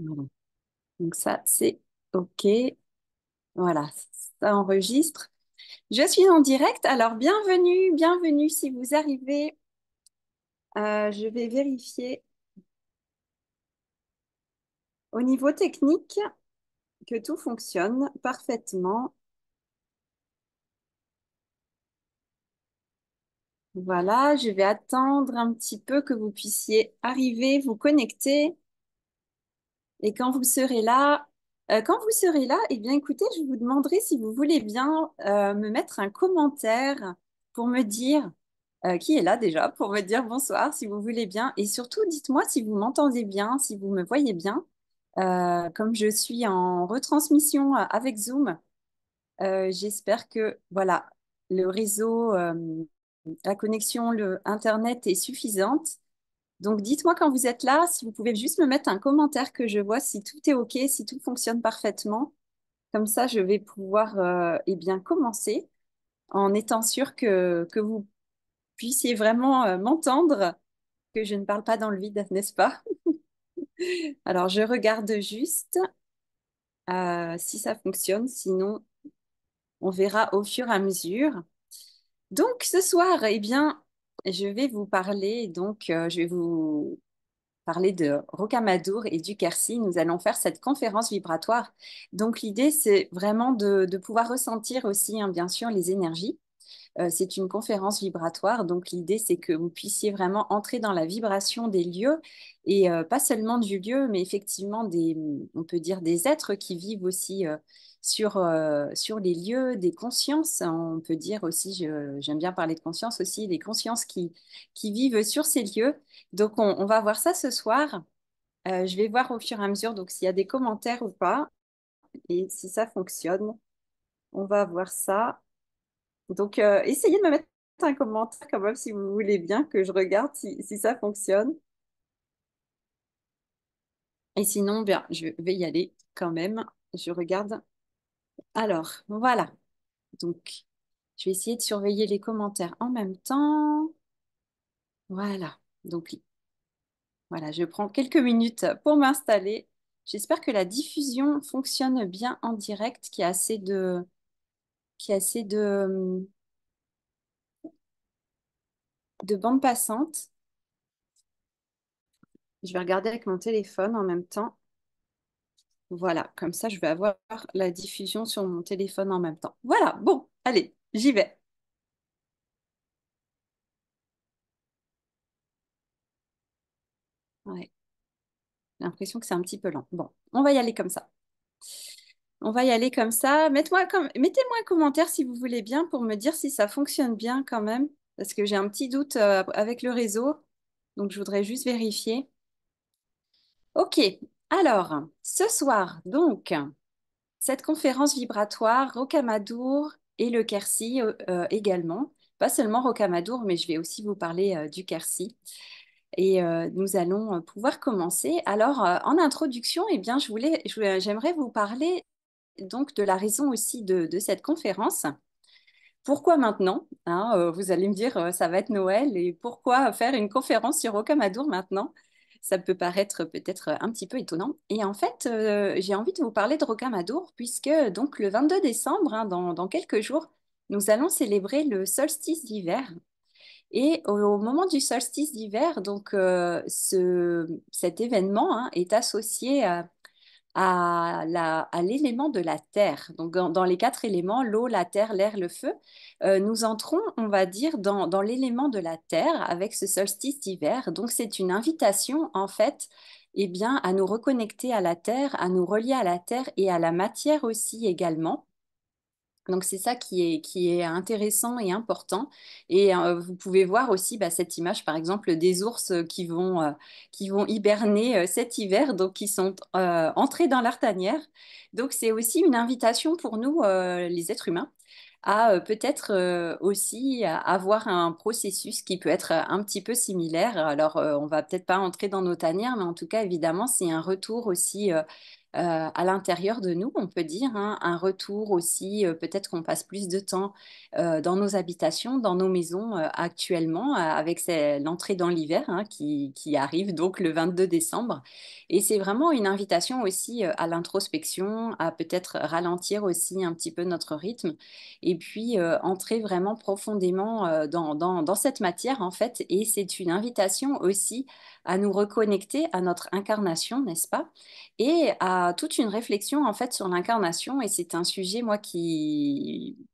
Voilà. Donc ça, c'est OK. Voilà, ça enregistre. Je suis en direct, alors bienvenue, bienvenue si vous arrivez. Je vais vérifier au niveau technique que tout fonctionne parfaitement. Voilà, je vais attendre un petit peu que vous puissiez arriver, vous connecter. Et quand vous serez là, eh bien, écoutez, je vous demanderai si vous voulez bien me mettre un commentaire pour me dire qui est là déjà, pour me dire bonsoir, si vous voulez bien. Et surtout, dites-moi si vous m'entendez bien, si vous me voyez bien. Comme je suis en retransmission avec Zoom, j'espère que voilà, le réseau, la connexion, le Internet est suffisante. Donc, dites-moi quand vous êtes là, si vous pouvez juste me mettre un commentaire que je vois si tout est OK, si tout fonctionne parfaitement. Comme ça, je vais pouvoir eh bien, commencer en étant sûre que vous puissiez vraiment m'entendre, que je ne parle pas dans le vide, n'est-ce pas? Alors, je regarde juste si ça fonctionne. Sinon, on verra au fur et à mesure. Donc, ce soir, eh bien, je vais vous parler, je vais vous parler de Rocamadour et du Quercy. Nous allons faire cette conférence vibratoire. Donc, l'idée, c'est vraiment de pouvoir ressentir aussi, hein, bien sûr, les énergies. C'est une conférence vibratoire, donc l'idée, c'est que vous puissiez vraiment entrer dans la vibration des lieux et pas seulement du lieu, mais effectivement on peut dire des êtres qui vivent aussi sur les lieux, des consciences. On peut dire aussi, j'aime bien parler de conscience aussi, des consciences qui vivent sur ces lieux. Donc, on va voir ça ce soir. Je vais voir au fur et à mesure donc s'il y a des commentaires ou pas et si ça fonctionne. On va voir ça. Donc, essayez de me mettre un commentaire quand même si vous voulez bien que je regarde si ça fonctionne. Et sinon, bien, je vais y aller quand même. Je regarde. Alors, voilà. Donc, je vais essayer de surveiller les commentaires en même temps. Voilà. Donc, voilà, je prends quelques minutes pour m'installer. J'espère que la diffusion fonctionne bien en direct, qu'il y a assez de bande passante. Je vais regarder avec mon téléphone en même temps. Voilà, comme ça, je vais avoir la diffusion sur mon téléphone en même temps. Voilà, bon, allez, j'y vais. Ouais, j'ai l'impression que c'est un petit peu lent. Bon, on va y aller comme ça. On va y aller comme ça. Mettez-moi un commentaire si vous voulez bien pour me dire si ça fonctionne bien quand même, parce que j'ai un petit doute avec le réseau, donc je voudrais juste vérifier. Ok, alors, ce soir, donc, cette conférence vibratoire, Rocamadour et le Quercy également. Pas seulement Rocamadour, mais je vais aussi vous parler du Quercy. Et nous allons pouvoir commencer. Alors, en introduction, eh bien, j'aimerais vous parler donc de la raison aussi de cette conférence. Pourquoi maintenant? Hein, vous allez me dire, ça va être Noël, et pourquoi faire une conférence sur Rocamadour maintenant? Ça peut paraître peut-être un petit peu étonnant. Et en fait, j'ai envie de vous parler de Rocamadour, puisque donc le 22 décembre, hein, dans quelques jours, nous allons célébrer le solstice d'hiver. Et au moment du solstice d'hiver, donc cet événement hein, est associé à l'élément de la terre. Donc, dans les quatre éléments, l'eau, la terre, l'air, le feu, nous entrons, on va dire, dans l'élément de la terre avec ce solstice d'hiver. Donc, c'est une invitation, en fait, eh bien, à nous reconnecter à la terre, à nous relier à la terre et à la matière aussi également. Donc c'est ça qui est intéressant et important. Et vous pouvez voir aussi bah, cette image, par exemple, des ours qui vont hiberner cet hiver, donc qui sont entrés dans leur tanière. Donc c'est aussi une invitation pour nous, les êtres humains, à peut-être aussi avoir un processus qui peut être un petit peu similaire. Alors on va peut-être pas entrer dans nos tanières, mais en tout cas, évidemment, c'est un retour aussi. à l'intérieur de nous, on peut dire, hein, un retour aussi, peut-être qu'on passe plus de temps dans nos habitations, dans nos maisons actuellement, avec l'entrée dans l'hiver hein, qui arrive donc le 22 décembre. Et c'est vraiment une invitation aussi à l'introspection, à peut-être ralentir aussi un petit peu notre rythme et puis entrer vraiment profondément dans cette matière en fait. Et c'est une invitation aussi à nous reconnecter à notre incarnation, n'est-ce pas? Et à toute une réflexion en fait sur l'incarnation. Et c'est un sujet, moi,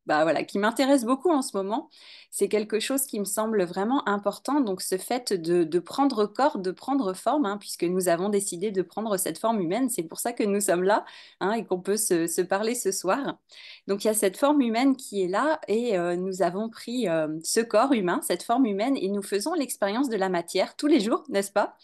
bah, voilà, qui m'intéresse beaucoup en ce moment. C'est quelque chose qui me semble vraiment important. Donc, ce fait de prendre corps, de prendre forme, hein, puisque nous avons décidé de prendre cette forme humaine, c'est pour ça que nous sommes là hein, et qu'on peut se parler ce soir. Donc, il y a cette forme humaine qui est là et nous avons pris ce corps humain, cette forme humaine, et nous faisons l'expérience de la matière tous les jours, n'est-ce pas?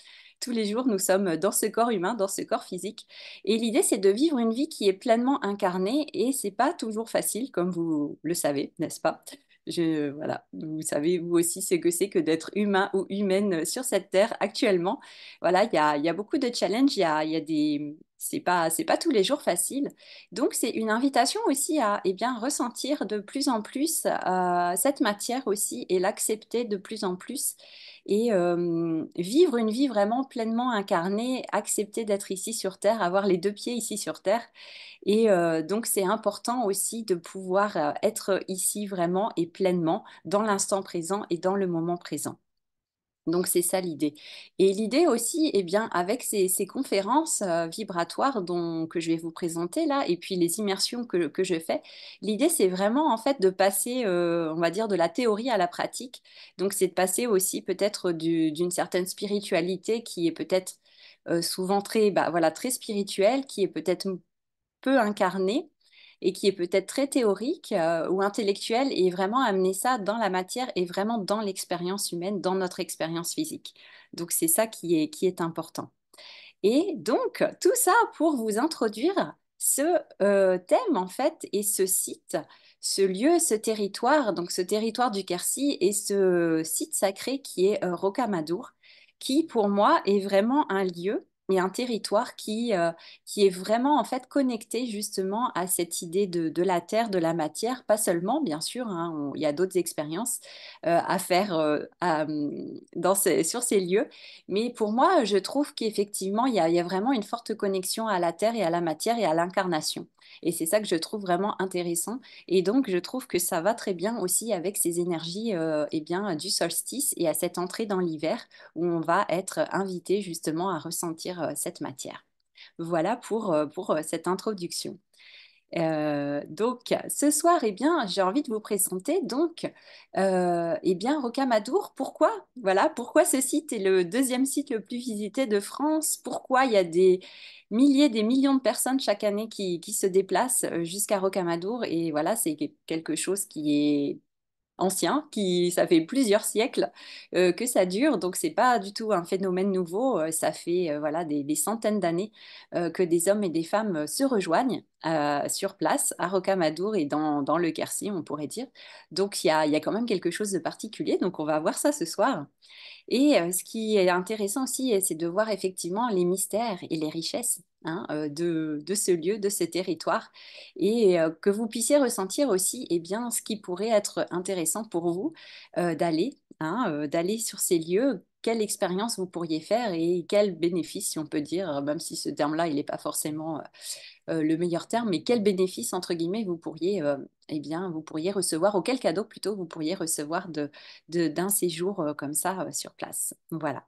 Tous les jours, nous sommes dans ce corps humain, dans ce corps physique. Et l'idée, c'est de vivre une vie qui est pleinement incarnée et c'est pas toujours facile, comme vous le savez, n'est-ce pas? Voilà, vous savez vous aussi ce que c'est que d'être humain ou humaine sur cette terre actuellement. Voilà, il y a beaucoup de challenges, il y a des, c'est pas tous les jours facile. Donc, c'est une invitation aussi à, eh bien, ressentir de plus en plus cette matière aussi et l'accepter de plus en plus et vivre une vie vraiment pleinement incarnée, accepter d'être ici sur Terre, avoir les deux pieds ici sur Terre. Et donc, c'est important aussi de pouvoir être ici vraiment et pleinement dans l'instant présent et dans le moment présent. Donc, c'est ça l'idée. Et l'idée aussi, eh bien, avec ces conférences vibratoires que je vais vous présenter là, et puis les immersions que je fais, l'idée, c'est vraiment en fait de passer, on va dire, de la théorie à la pratique. Donc, c'est de passer aussi peut-être d'une certaine spiritualité qui est peut-être souvent très, bah, voilà, très spirituelle, qui est peut-être peu incarné et qui est peut-être très théorique ou intellectuel et vraiment amener ça dans la matière et vraiment dans l'expérience humaine, dans notre expérience physique. Donc c'est ça qui est important. Et donc tout ça pour vous introduire ce thème en fait et ce site, ce lieu, ce territoire, donc ce territoire du Quercy et ce site sacré qui est Rocamadour, qui pour moi est vraiment un lieu et un territoire qui est vraiment en fait connecté justement à cette idée de la terre, de la matière, pas seulement bien sûr, hein, il y a d'autres expériences à faire sur ces lieux, mais pour moi, je trouve qu'effectivement, il y a vraiment une forte connexion à la terre et à la matière et à l'incarnation. Et c'est ça que je trouve vraiment intéressant. Et donc, je trouve que ça va très bien aussi avec ces énergies eh bien, du solstice et à cette entrée dans l'hiver où on va être invité justement à ressentir cette matière. Voilà pour cette introduction. Donc, ce soir, eh bien, j'ai envie de vous présenter donc, eh bien, Rocamadour. Pourquoi? Voilà, pourquoi ce site est le deuxième site le plus visité de France? Pourquoi il y a des milliers, des millions de personnes chaque année qui se déplacent jusqu'à Rocamadour? Et voilà, c'est quelque chose qui est ancien, ça fait plusieurs siècles que ça dure, donc c'est pas du tout un phénomène nouveau. Ça fait voilà des centaines d'années que des hommes et des femmes se rejoignent sur place à Rocamadour et dans le Quercy, on pourrait dire. Donc il y a quand même quelque chose de particulier. Donc on va voir ça ce soir. Et ce qui est intéressant aussi, c'est de voir effectivement les mystères et les richesses hein, de ce lieu, de ce territoire, et que vous puissiez ressentir aussi eh bien, ce qui pourrait être intéressant pour vous d'aller sur ces lieux. Quelle expérience vous pourriez faire et quel bénéfice, si on peut dire, même si ce terme-là, il n'est pas forcément le meilleur terme, mais quel bénéfice, entre guillemets, eh bien, vous pourriez recevoir, ou quel cadeau plutôt vous pourriez recevoir d'un séjour comme ça sur place. Voilà.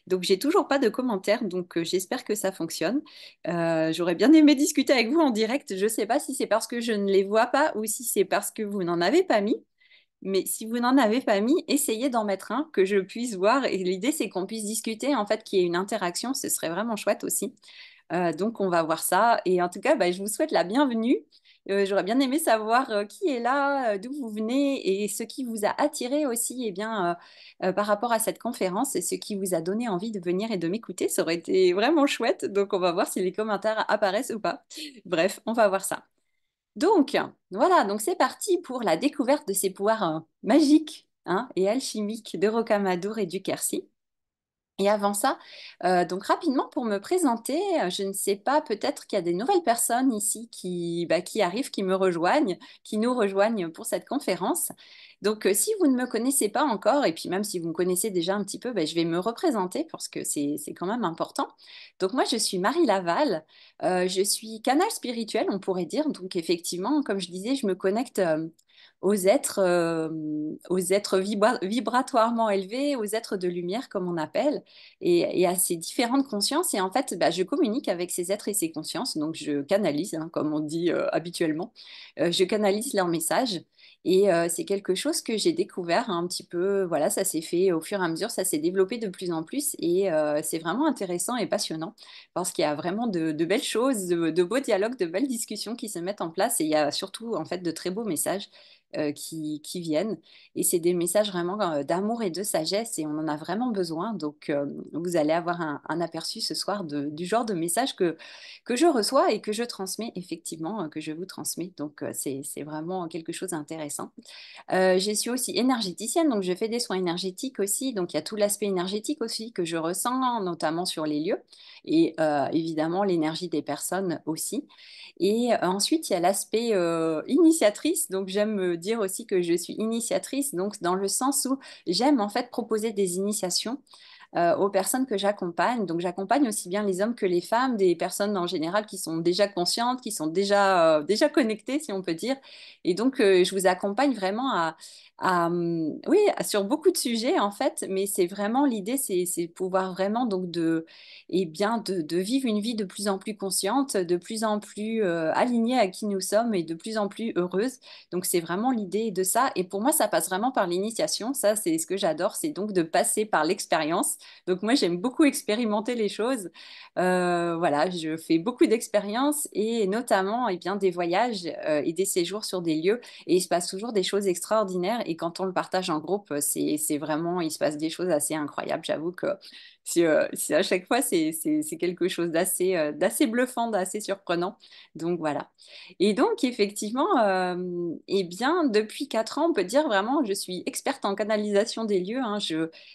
Donc, j'ai toujours pas de commentaires, donc j'espère que ça fonctionne. J'aurais bien aimé discuter avec vous en direct. Je sais pas si c'est parce que je ne les vois pas ou si c'est parce que vous n'en avez pas mis. Mais si vous n'en avez pas mis, essayez d'en mettre un que je puisse voir. Et l'idée, c'est qu'on puisse discuter, en fait, qu'il y ait une interaction. Ce serait vraiment chouette aussi. Donc, on va voir ça. Et en tout cas, bah, je vous souhaite la bienvenue. J'aurais bien aimé savoir qui est là, d'où vous venez et ce qui vous a attiré aussi eh bien, par rapport à cette conférence et ce qui vous a donné envie de venir et de m'écouter. Ça aurait été vraiment chouette. Donc, on va voir si les commentaires apparaissent ou pas. Bref, on va voir ça. Donc, voilà, donc c'est parti pour la découverte de ces pouvoirs magiques hein, et alchimiques de Rocamadour et du Quercy. Et avant ça, donc rapidement pour me présenter, je ne sais pas, peut-être qu'il y a des nouvelles personnes ici qui arrivent, qui me rejoignent, qui nous rejoignent pour cette conférence. Donc si vous ne me connaissez pas encore, et puis même si vous me connaissez déjà un petit peu, je vais me représenter parce que c'est quand même important. Donc moi, je suis Marie Laval, je suis canal spirituel, on pourrait dire. Donc effectivement, comme je disais, je me connecte aux êtres vibratoirement élevés, aux êtres de lumière, comme on appelle et à ces différentes consciences. Et en fait, je communique avec ces êtres et ces consciences. Donc, je canalise, hein, comme on dit habituellement. Je canalise leurs messages. Et c'est quelque chose que j'ai découvert un petit peu. Voilà, ça s'est fait au fur et à mesure, ça s'est développé de plus en plus. Et c'est vraiment intéressant et passionnant parce qu'il y a vraiment de belles choses, de beaux dialogues, de belles discussions qui se mettent en place. Et il y a surtout, en fait, de très beaux messages qui viennent. Et c'est des messages vraiment d'amour et de sagesse et on en a vraiment besoin. Donc, vous allez avoir un aperçu ce soir du genre de messages que je reçois et que je transmets, effectivement, que je vous transmets. Donc, c'est vraiment quelque chose d'intéressant. Je suis aussi énergéticienne, donc je fais des soins énergétiques aussi. Donc il y a tout l'aspect énergétique aussi que je ressens, notamment sur les lieux et évidemment l'énergie des personnes aussi. Et ensuite, il y a l'aspect initiatrice. Donc j'aime me dire aussi que je suis initiatrice, donc dans le sens où j'aime en fait proposer des initiations aux personnes que j'accompagne. Donc j'accompagne aussi bien les hommes que les femmes, des personnes en général qui sont déjà conscientes, qui sont déjà connectées, si on peut dire. Et donc je vous accompagne vraiment oui, sur beaucoup de sujets en fait, mais c'est vraiment l'idée, c'est pouvoir vraiment donc de vivre une vie de plus en plus consciente, de plus en plus alignée à qui nous sommes et de plus en plus heureuse. Donc c'est vraiment l'idée de ça. Et pour moi, ça passe vraiment par l'initiation. Ça, c'est ce que j'adore, c'est donc de passer par l'expérience. Donc moi, j'aime beaucoup expérimenter les choses. Voilà, je fais beaucoup d'expériences et notamment bien, des voyages et des séjours sur des lieux. Et il se passe toujours des choses extraordinaires. Et quand on le partage en groupe, c'est vraiment, il se passe des choses assez incroyables. J'avoue que si à chaque fois, c'est quelque chose d'assez bluffant, d'assez surprenant. Donc voilà. Et donc, effectivement, eh bien, depuis 4 ans, on peut dire vraiment, je suis experte en canalisation des lieux, hein.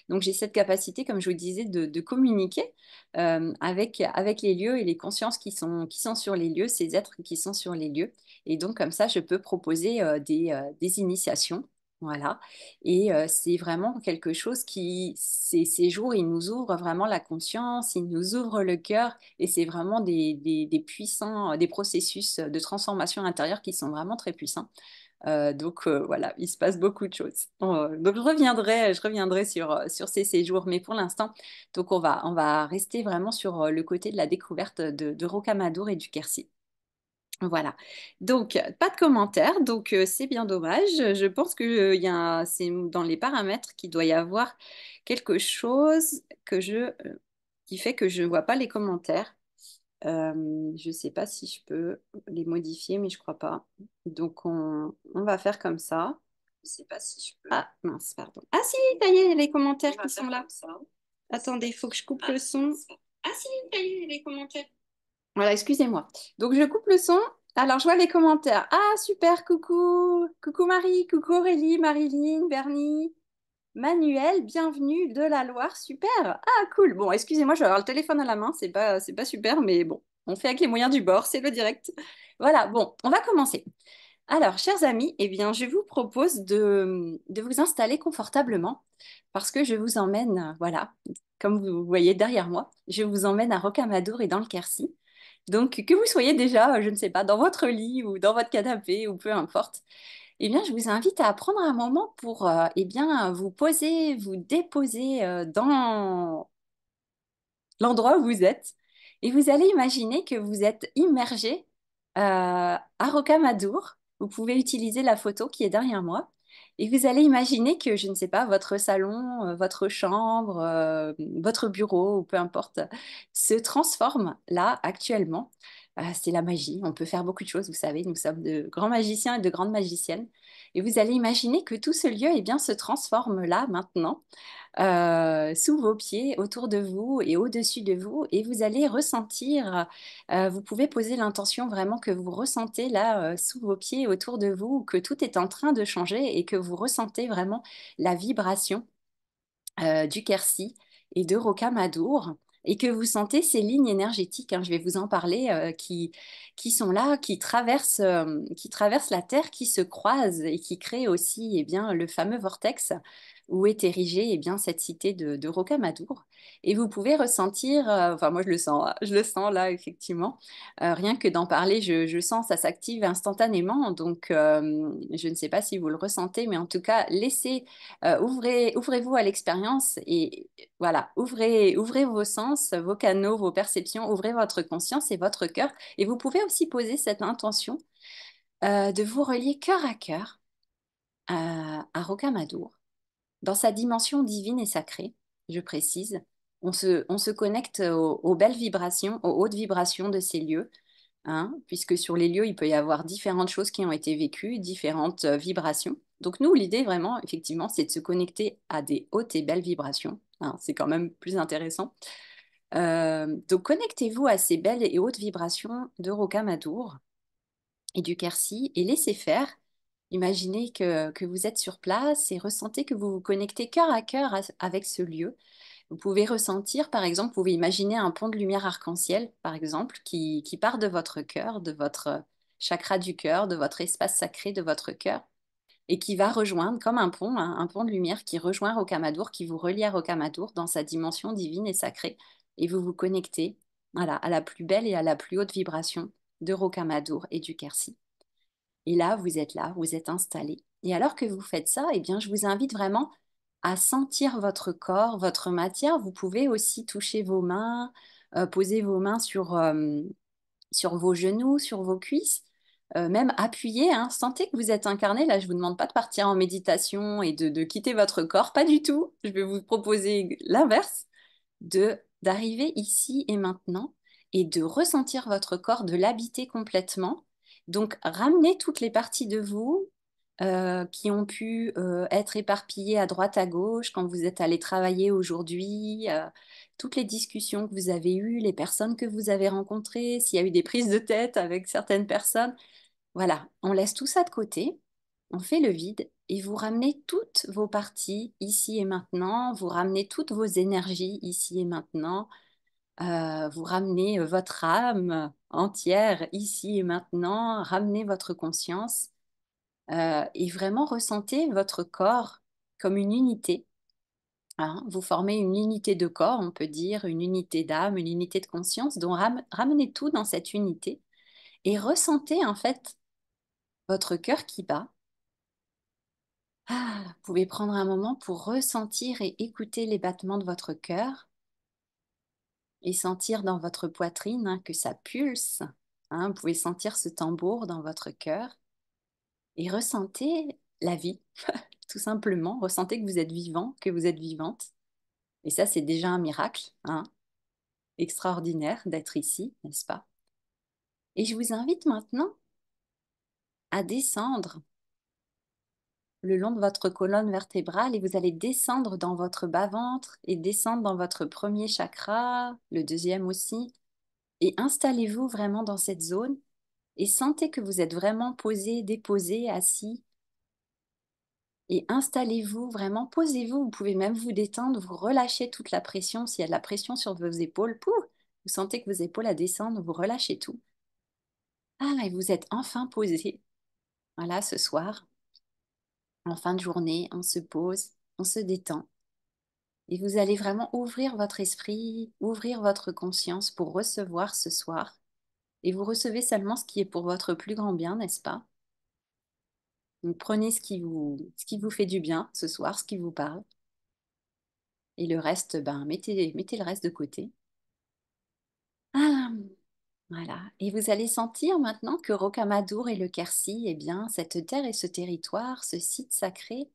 Donc, j'ai cette capacité, comme je vous disais, de communiquer avec les lieux et les consciences qui sont sur les lieux, ces êtres qui sont sur les lieux. Et donc, comme ça, je peux proposer des initiations. Voilà. Et c'est vraiment quelque chose ces jours, ils nous ouvrent vraiment la conscience, ils nous ouvrent le cœur, et c'est vraiment des puissants, des processus de transformation intérieure qui sont vraiment très puissants. Donc voilà, il se passe beaucoup de choses. Donc je reviendrai sur ces séjours, mais pour l'instant, donc on va rester vraiment sur le côté de la découverte de Rocamadour et du Quercy. Voilà. Donc, pas de commentaires, donc c'est bien dommage. Je pense que c'est dans les paramètres qu'il doit y avoir quelque chose qui fait que je ne vois pas les commentaires. Je ne sais pas si je peux les modifier, mais je crois pas. Donc, on va faire comme ça. Je sais pas si je peux. Ah, mince, pardon. Ah si, ça y est, il y a les commentaires qui sont là. Attendez, il faut que je coupe le son. Ah si, ça y est, il y a les commentaires. Voilà, excusez-moi. Donc, je coupe le son. Alors, je vois les commentaires. Ah, super, coucou. Coucou Marie, coucou Aurélie, Marilyn, Bernie. Manuel, bienvenue de la Loire, super. Ah, cool. Bon, excusez-moi, je vais avoir le téléphone à la main, c'est pas super, mais bon, on fait avec les moyens du bord, c'est le direct. Voilà, bon, on va commencer. Alors, chers amis, eh bien, je vous propose de vous installer confortablement parce que je vous emmène, voilà, comme vous voyez derrière moi, je vous emmène à Rocamadour et dans le Quercy. Donc, que vous soyez déjà, je ne sais pas, dans votre lit ou dans votre canapé ou peu importe, eh bien, je vous invite à prendre un moment pour bien, vous poser, vous déposer dans l'endroit où vous êtes. Et vous allez imaginer que vous êtes immergé à Rocamadour. Vous pouvez utiliser la photo qui est derrière moi. Et vous allez imaginer que, je ne sais pas, votre salon, votre chambre, votre bureau, ou peu importe, se transforme là actuellement. C'est la magie. On peut faire beaucoup de choses, vous savez. Nous sommes de grands magiciens et de grandes magiciennes. Et vous allez imaginer que tout ce lieu, eh bien, se transforme là maintenant sous vos pieds, autour de vous et au-dessus de vous. Et vous allez ressentir, vous pouvez poser l'intention vraiment que vous ressentez là sous vos pieds, autour de vous, que tout est en train de changer et que vous ressentez vraiment la vibration du Quercy et de Rocamadour, et que vous sentez ces lignes énergétiques, hein, je vais vous en parler, qui sont là, qui traversent la Terre, qui se croisent et qui créent aussi eh bien, le fameux vortex où est érigée eh bien, cette cité de Rocamadour. Et vous pouvez ressentir, enfin moi je le sens là effectivement. Rien que d'en parler, je sens ça s'active instantanément. Donc, je ne sais pas si vous le ressentez, mais en tout cas, ouvrez-vous à l'expérience et voilà, ouvrez vos sens, vos canaux, vos perceptions, ouvrez votre conscience et votre cœur. Et vous pouvez aussi poser cette intention de vous relier cœur à cœur à Rocamadour, dans sa dimension divine et sacrée, je précise. On se connecte aux belles vibrations, aux hautes vibrations de ces lieux, hein, puisque sur les lieux, il peut y avoir différentes choses qui ont été vécues, différentes vibrations. Donc nous, l'idée vraiment, effectivement, c'est de se connecter à des hautes et belles vibrations, hein, c'est quand même plus intéressant. Donc connectez-vous à ces belles et hautes vibrations de Rocamadour et du Quercy et laissez faire. Imaginez que vous êtes sur place et ressentez que vous vous connectez cœur à cœur avec ce lieu. Vous pouvez ressentir, par exemple, vous pouvez imaginer un pont de lumière arc-en-ciel, par exemple, qui part de votre cœur, de votre chakra du cœur, de votre espace sacré de votre cœur, et qui va rejoindre comme un pont, hein, un pont de lumière qui rejoint Rocamadour, qui vous relie à Rocamadour dans sa dimension divine et sacrée, et vous vous connectez, voilà, à la plus belle et à la plus haute vibration de Rocamadour et du Quercy. Et là, vous êtes installé. Et alors que vous faites ça, eh bien, je vous invite vraiment à sentir votre corps, votre matière. Vous pouvez aussi toucher vos mains, poser vos mains sur vos genoux, sur vos cuisses, même appuyer, hein. Sentez que vous êtes incarné. Là, je ne vous demande pas de partir en méditation et de quitter votre corps, pas du tout. Je vais vous proposer l'inverse, d'arriver ici et maintenant et de ressentir votre corps, de l'habiter complètement. Donc, ramenez toutes les parties de vous qui ont pu être éparpillées à droite, à gauche quand vous êtes allé travailler aujourd'hui, toutes les discussions que vous avez eues, les personnes que vous avez rencontrées, s'il y a eu des prises de tête avec certaines personnes. Voilà, on laisse tout ça de côté, on fait le vide et vous ramenez toutes vos parties ici et maintenant, vous ramenez toutes vos énergies ici et maintenant, vous ramenez votre âme entière ici et maintenant, ramenez votre conscience et vraiment ressentez votre corps comme une unité, hein. Vous formez une unité de corps, on peut dire, une unité d'âme, une unité de conscience, donc ramenez tout dans cette unité et ressentez en fait votre cœur qui bat. Vous pouvez prendre un moment pour ressentir et écouter les battements de votre cœur et sentir dans votre poitrine, hein, que ça pulse, hein. Vous pouvez sentir ce tambour dans votre cœur et ressentez la vie, tout simplement. Ressentez que vous êtes vivant, que vous êtes vivante. Et ça, c'est déjà un miracle, hein, extraordinaire d'être ici, n'est-ce pas? Et je vous invite maintenant à descendre le long de votre colonne vertébrale et vous allez descendre dans votre bas-ventre et descendre dans votre premier chakra, le deuxième aussi. Et installez-vous vraiment dans cette zone et sentez que vous êtes vraiment posé, déposé, assis. Et installez-vous vraiment, posez-vous. Vous pouvez même vous détendre, vous relâchez toute la pression. S'il y a de la pression sur vos épaules, pouf, vous sentez que vos épaules à descendre, vous relâchez tout. Et vous êtes enfin posé. Voilà, ce soir, en fin de journée, on se pose, on se détend. Et vous allez vraiment ouvrir votre esprit, ouvrir votre conscience pour recevoir ce soir. Et vous recevez seulement ce qui est pour votre plus grand bien, n'est-ce pas? Donc prenez ce qui vous fait du bien ce soir, ce qui vous parle. Et le reste, ben, mettez le reste de côté. Ah, voilà. Et vous allez sentir maintenant que Rocamadour et le Quercy, eh bien, cette terre et ce territoire, ce site sacré,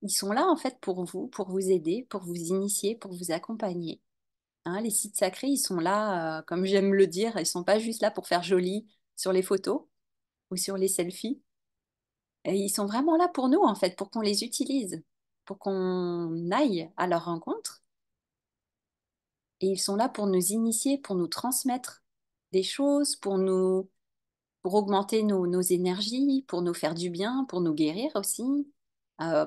ils sont là en fait pour vous aider, pour vous initier, pour vous accompagner. Hein, les sites sacrés, ils sont là, comme j'aime le dire, ils sont pas juste là pour faire joli sur les photos ou sur les selfies. Et ils sont vraiment là pour nous en fait, pour qu'on les utilise, pour qu'on aille à leur rencontre. Et ils sont là pour nous initier, pour nous transmettre des choses, pour augmenter nos énergies, pour nous faire du bien, pour nous guérir aussi,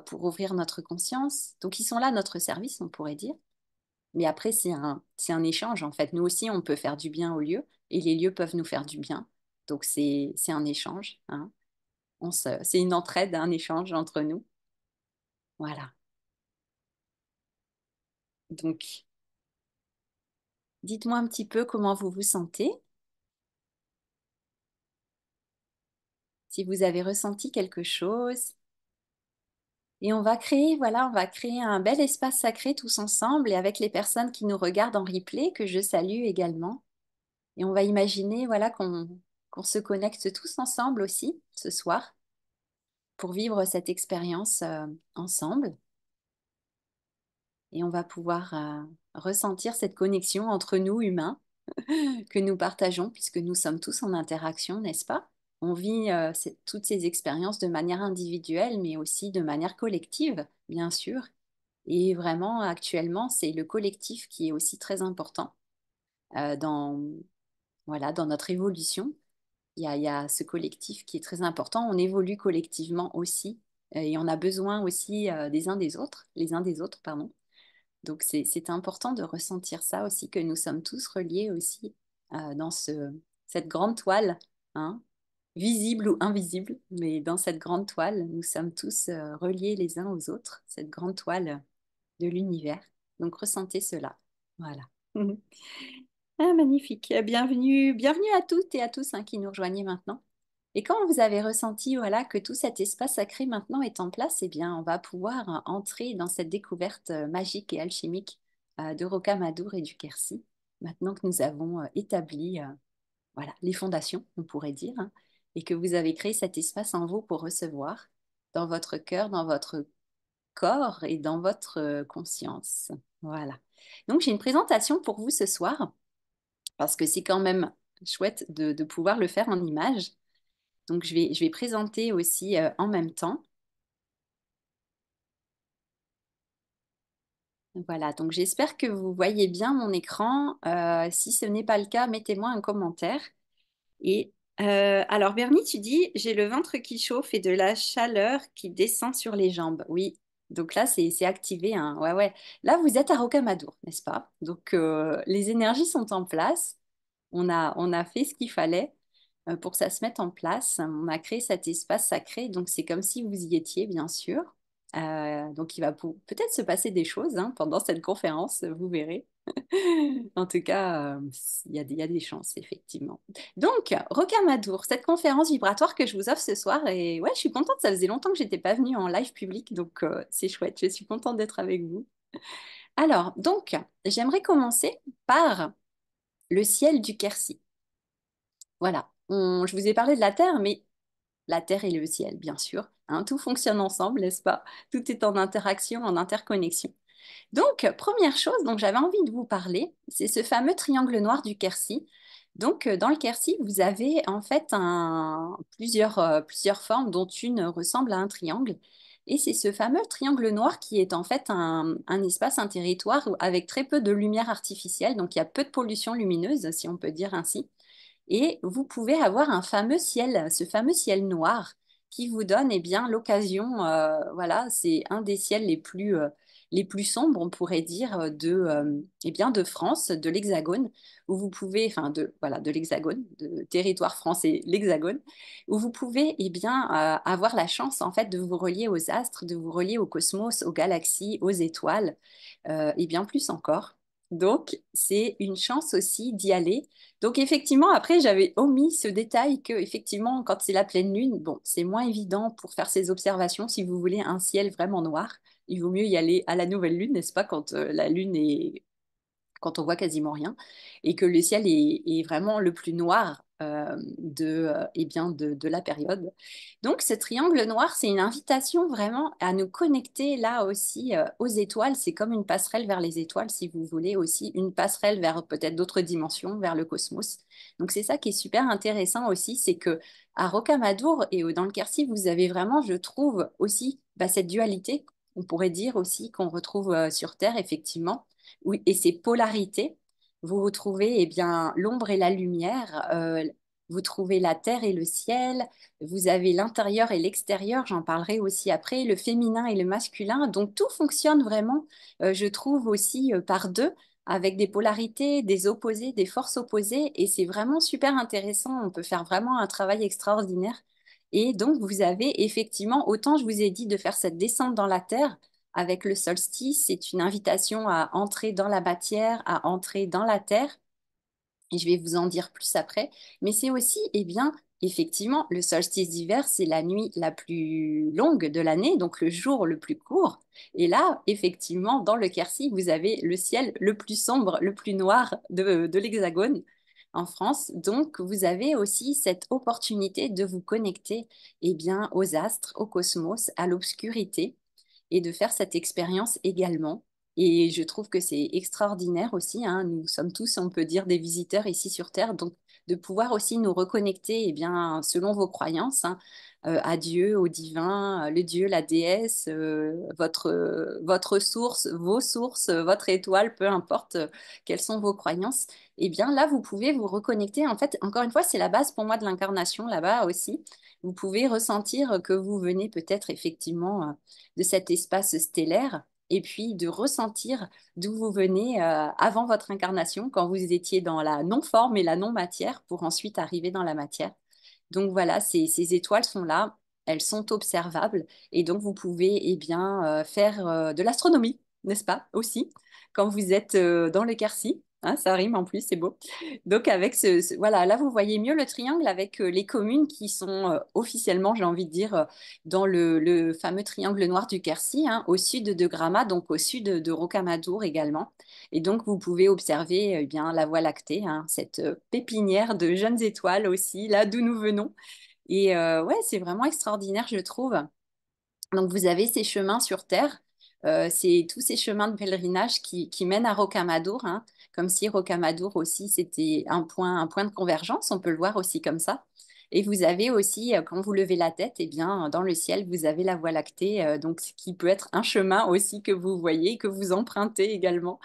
pour ouvrir notre conscience. Donc ils sont là à notre service, on pourrait dire. Mais après, c'est un échange, en fait. Nous aussi, on peut faire du bien aux lieux et les lieux peuvent nous faire du bien. Donc, c'est un échange, hein. C'est une entraide, un échange entre nous. Voilà. Donc, dites-moi un petit peu comment vous vous sentez, si vous avez ressenti quelque chose. Et on va créer, voilà, on va créer un bel espace sacré tous ensemble et avec les personnes qui nous regardent en replay, que je salue également. Et on va imaginer, voilà, qu'on se connecte tous ensemble aussi ce soir pour vivre cette expérience ensemble. Et on va pouvoir ressentir cette connexion entre nous, humains, que nous partageons, puisque nous sommes tous en interaction, n'est-ce pas? On vit toutes ces expériences de manière individuelle, mais aussi de manière collective, bien sûr. Et vraiment, actuellement, c'est le collectif qui est aussi très important dans, voilà, dans notre évolution. Il y a ce collectif qui est très important. On évolue collectivement aussi et on a besoin aussi des uns des autres, les uns des autres, pardon. Donc c'est important de ressentir ça aussi, que nous sommes tous reliés aussi dans cette grande toile, hein, visible ou invisible, mais dans cette grande toile, nous sommes tous reliés les uns aux autres, cette grande toile de l'univers. Donc ressentez cela. Voilà. Ah, magnifique. Bienvenue, bienvenue à toutes et à tous hein, qui nous rejoignez maintenant. Et quand vous avez ressenti voilà, que tout cet espace sacré maintenant est en place, eh bien, on va pouvoir entrer dans cette découverte magique et alchimique de Rocamadour et du Quercy. Maintenant que nous avons établi voilà, les fondations, on pourrait dire, hein, et que vous avez créé cet espace en vous pour recevoir dans votre cœur, dans votre corps et dans votre conscience. Voilà. Donc, j'ai une présentation pour vous ce soir parce que c'est quand même chouette de pouvoir le faire en image. Donc, je vais présenter aussi en même temps. Voilà, donc j'espère que vous voyez bien mon écran. Si ce n'est pas le cas, mettez-moi un commentaire. Et alors, Bernie, tu dis, j'ai le ventre qui chauffe et de la chaleur qui descend sur les jambes. Oui, donc là, c'est activé, hein. Ouais, ouais. Là, vous êtes à Rocamadour, n'est-ce pas? Donc, les énergies sont en place. On a fait ce qu'il fallait pour que ça se mette en place. On a créé cet espace sacré, donc c'est comme si vous y étiez, bien sûr. Donc il va peut-être se passer des choses hein, pendant cette conférence, vous verrez. En tout cas, il y a des chances, effectivement. Donc, Rocamadour, cette conférence vibratoire que je vous offre ce soir, et ouais, je suis contente, ça faisait longtemps que j'étais pas venue en live public, donc c'est chouette, je suis contente d'être avec vous. Alors, donc, j'aimerais commencer par le ciel du Quercy. Voilà, je vous ai parlé de la Terre, mais la Terre et le ciel, bien sûr. Hein, tout fonctionne ensemble, n'est-ce pas? Tout est en interaction, en interconnexion. Donc, première chose dont j'avais envie de vous parler, c'est ce fameux triangle noir du Quercy. Donc, dans le Quercy, vous avez en fait plusieurs formes, dont une ressemble à un triangle. Et c'est ce fameux triangle noir qui est en fait un espace, un territoire avec très peu de lumière artificielle. Donc, il y a peu de pollution lumineuse, si on peut dire ainsi. Et vous pouvez avoir un fameux ciel, ce fameux ciel noir qui vous donne eh bien l'occasion, voilà, c'est un des ciels les plus sombres, on pourrait dire, eh bien, de France, de l'Hexagone, où vous pouvez, enfin de, voilà, de l'Hexagone, de territoire français, l'Hexagone, où vous pouvez eh bien, avoir la chance en fait de vous relier aux astres, de vous relier au cosmos, aux galaxies, aux étoiles, et bien plus encore. Donc, c'est une chance aussi d'y aller donc effectivement, après, j'avais omis ce détail que effectivement, quand c'est la pleine lune, bon, c'est moins évident pour faire ces observations. Si vous voulez un ciel vraiment noir, il vaut mieux y aller à la nouvelle lune, n'est-ce pas, quand la lune est quand on voit quasiment rien, et que le ciel est vraiment le plus noir eh bien de la période. Donc ce triangle noir, c'est une invitation vraiment à nous connecter là aussi aux étoiles. C'est comme une passerelle vers les étoiles, si vous voulez, aussi une passerelle vers peut-être d'autres dimensions, vers le cosmos. Donc c'est ça qui est super intéressant aussi, c'est que à Rocamadour et dans le Quercy, vous avez vraiment, je trouve, aussi bah, cette dualité. On pourrait dire aussi qu'on retrouve sur Terre, effectivement oui, et ces polarités, vous retrouvez eh bien l'ombre et la lumière, Vous trouvez la terre et le ciel, vous avez l'intérieur et l'extérieur, j'en parlerai aussi après, le féminin et le masculin. Donc tout fonctionne vraiment, je trouve aussi par deux, avec des polarités, des opposés, des forces opposées. Et c'est vraiment super intéressant. On peut faire vraiment un travail extraordinaire. Et donc vous avez effectivement, autant je vous ai dit de faire cette descente dans la terre. Avec le solstice, c'est une invitation à entrer dans la matière, à entrer dans la terre. Et je vais vous en dire plus après. Mais c'est aussi, eh bien, effectivement, le solstice d'hiver, c'est la nuit la plus longue de l'année, donc le jour le plus court. Et là, effectivement, dans le Quercy, vous avez le ciel le plus sombre, le plus noir de l'Hexagone en France. Donc, vous avez aussi cette opportunité de vous connecter, eh bien, aux astres, au cosmos, à l'obscurité et de faire cette expérience également. Et je trouve que c'est extraordinaire aussi, hein. Nous sommes tous, on peut dire, des visiteurs ici sur Terre, donc de pouvoir aussi nous reconnecter, eh bien, selon vos croyances, hein, à Dieu, au divin, le Dieu, la déesse, votre source, vos sources, votre étoile, peu importe quelles sont vos croyances. Eh bien, là, vous pouvez vous reconnecter. En fait, encore une fois, c'est la base pour moi de l'incarnation là-bas aussi. Vous pouvez ressentir que vous venez peut-être effectivement de cet espace stellaire et puis de ressentir d'où vous venez avant votre incarnation, quand vous étiez dans la non-forme et la non-matière, pour ensuite arriver dans la matière. Donc voilà, ces étoiles sont là, elles sont observables, et donc vous pouvez eh bien, faire de l'astronomie, n'est-ce pas, aussi, quand vous êtes dans le Quercy. Hein, ça rime en plus, c'est beau. Donc avec voilà, là vous voyez mieux le triangle avec les communes qui sont officiellement, j'ai envie de dire, dans le fameux triangle noir du Quercy, hein, au sud de Grammat, donc au sud de Rocamadour également. Et donc vous pouvez observer eh bien la Voie lactée, hein, cette pépinière de jeunes étoiles aussi, là d'où nous venons. Et ouais, c'est vraiment extraordinaire, je trouve. Donc, vous avez ces chemins sur Terre, c'est tous ces chemins de pèlerinage qui mènent à Rocamadour, hein, comme si Rocamadour aussi, c'était un point de convergence, on peut le voir aussi comme ça. Et vous avez aussi, quand vous levez la tête, eh bien, dans le ciel, vous avez la Voie lactée, donc ce qui peut être un chemin aussi que vous voyez, que vous empruntez également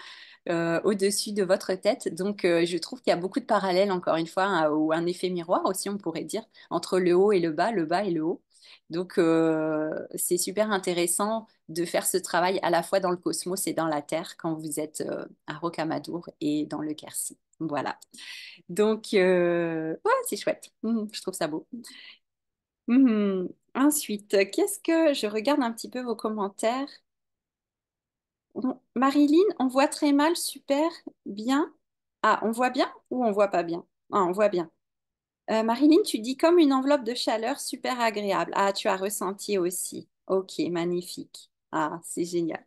au-dessus de votre tête. Donc, je trouve qu'il y a beaucoup de parallèles, encore une fois, hein, ou un effet miroir aussi, on pourrait dire, entre le haut et le bas et le haut. Donc, c'est super intéressant de faire ce travail à la fois dans le cosmos et dans la Terre quand vous êtes à Rocamadour et dans le Quercy. Voilà. Donc, ouais, c'est chouette. Je trouve ça beau. Ensuite, qu'est-ce que je regarde un petit peu vos commentaires. Marilyn, on voit très mal, super, bien. Ah, on voit bien ou on voit pas bien? Ah, on voit bien. Marilyn, tu dis comme une enveloppe de chaleur super agréable. Ah, tu as ressenti aussi. Ok, magnifique. Ah, c'est génial.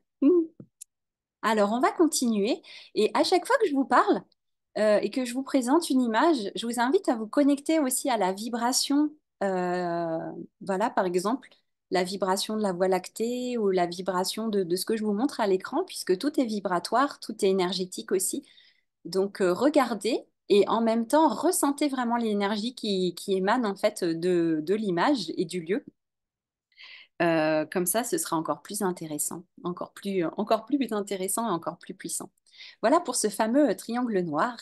Alors, on va continuer. Et à chaque fois que je vous parle et que je vous présente une image, je vous invite à vous connecter aussi à la vibration. euh, voilà, par exemple, la vibration de la Voie lactée ou la vibration de ce que je vous montre à l'écran, puisque tout est vibratoire, tout est énergétique aussi. Donc, regardez et en même temps, ressentez vraiment l'énergie qui émane en fait de l'image et du lieu. Comme ça, ce sera encore plus intéressant, encore plus intéressant et encore plus puissant. Voilà pour ce fameux triangle noir.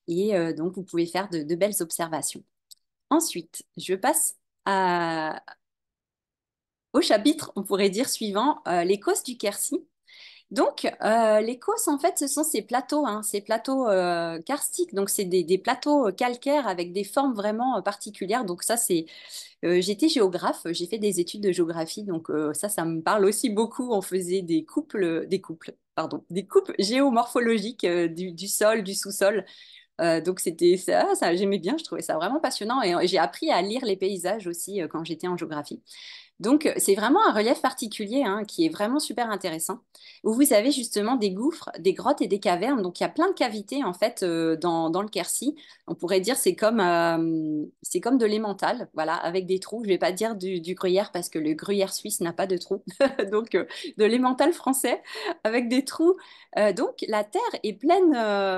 Et donc, vous pouvez faire de belles observations. Ensuite, je passe au chapitre, on pourrait dire, suivant, les causes du Quercy. Donc, les Causses, en fait, ce sont ces plateaux, hein, ces plateaux karstiques. Donc, c'est des plateaux calcaires avec des formes vraiment particulières. Donc, ça, c'est. J'étais géographe, j'ai fait des études de géographie. Donc, ça me parle aussi beaucoup. On faisait pardon, des coupes géomorphologiques du sol, du sous-sol. Donc, c'était ça, j'aimais bien. Je trouvais ça vraiment passionnant. Et j'ai appris à lire les paysages aussi quand j'étais en géographie. Donc, c'est vraiment un relief particulier hein, qui est vraiment super intéressant, où vous avez justement des gouffres, des grottes et des cavernes. Donc, il y a plein de cavités en fait dans le Quercy. On pourrait dire c'est comme de l'emmental, voilà, avec des trous. Je vais pas dire du gruyère parce que le gruyère suisse n'a pas de trous. Donc, de l'emmental français avec des trous. Donc, la terre est pleine,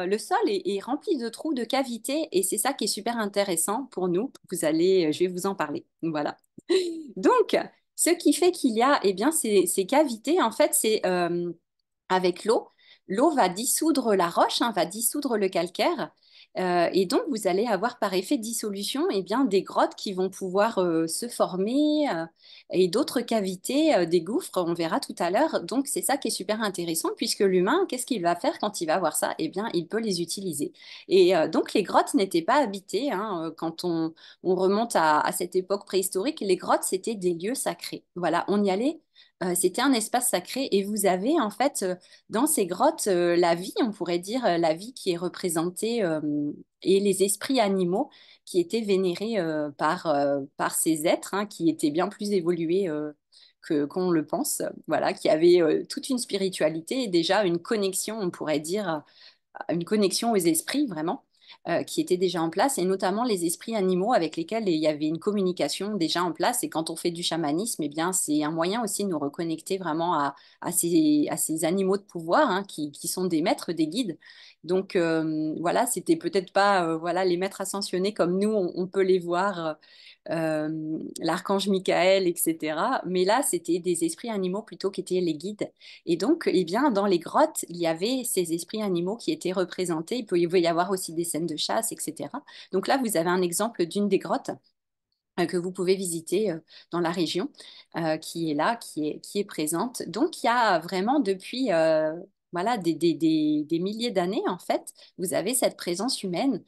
le sol est rempli de trous, de cavités, et c'est ça qui est super intéressant pour nous. Je vais vous en parler. Voilà. Donc, ce qui fait qu'il y a eh bien, ces cavités, en fait, c'est avec l'eau. l'eau va dissoudre la roche, hein, va dissoudre le calcaire. Et donc, vous allez avoir par effet de dissolution eh bien, des grottes qui vont pouvoir se former et d'autres cavités, des gouffres, on verra tout à l'heure. Donc, c'est ça qui est super intéressant puisque l'humain, qu'est-ce qu'il va faire quand il va voir ça? Eh bien, il peut les utiliser. Et donc, les grottes n'étaient pas habitées, hein, quand on remonte à cette époque préhistorique. Les grottes, c'était des lieux sacrés. Voilà, on y allait. C'était un espace sacré et vous avez en fait dans ces grottes la vie, on pourrait dire la vie qui est représentée et les esprits animaux qui étaient vénérés par ces êtres hein, qui étaient bien plus évolués qu'on le pense, voilà, qui avaient toute une spiritualité et déjà une connexion, on pourrait dire, une connexion aux esprits vraiment, qui était déjà en place, et notamment les esprits animaux avec lesquels il y avait une communication déjà en place. Et quand on fait du chamanisme, eh bien, c'est un moyen aussi de nous reconnecter vraiment à ces animaux de pouvoir hein, qui sont des maîtres, des guides. Donc voilà, c'était peut-être pas voilà, les maîtres ascensionnés comme nous, on peut les voir. L'archange Michael, etc. Mais là, c'était des esprits animaux plutôt qui étaient les guides. Et donc, eh bien, dans les grottes, il y avait ces esprits animaux qui étaient représentés. Il pouvait y avoir aussi des scènes de chasse, etc. Donc là, vous avez un exemple d'une des grottes que vous pouvez visiter dans la région, qui est là, qui est présente. Donc, il y a vraiment depuis voilà, des milliers d'années, en fait, vous avez cette présence humaine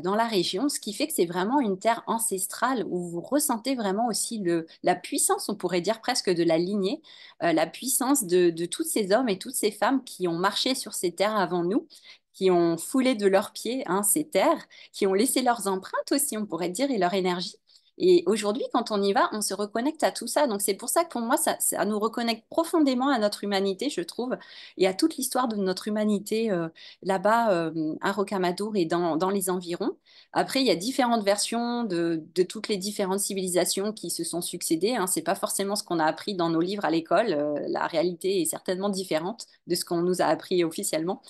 dans la région, ce qui fait que c'est vraiment une terre ancestrale où vous ressentez vraiment aussi la puissance, on pourrait dire presque de la lignée, la puissance de tous ces hommes et toutes ces femmes qui ont marché sur ces terres avant nous, qui ont foulé de leurs pieds hein, ces terres, qui ont laissé leurs empreintes aussi, on pourrait dire, et leur énergie. Et aujourd'hui, quand on y va, on se reconnecte à tout ça. Donc c'est pour ça que pour moi, ça nous reconnecte profondément à notre humanité, je trouve, et à toute l'histoire de notre humanité là-bas à Rocamadour et dans les environs. Après, il y a différentes versions de toutes les différentes civilisations qui se sont succédées. Hein. C'est pas forcément ce qu'on a appris dans nos livres à l'école. La réalité est certainement différente de ce qu'on nous a appris officiellement.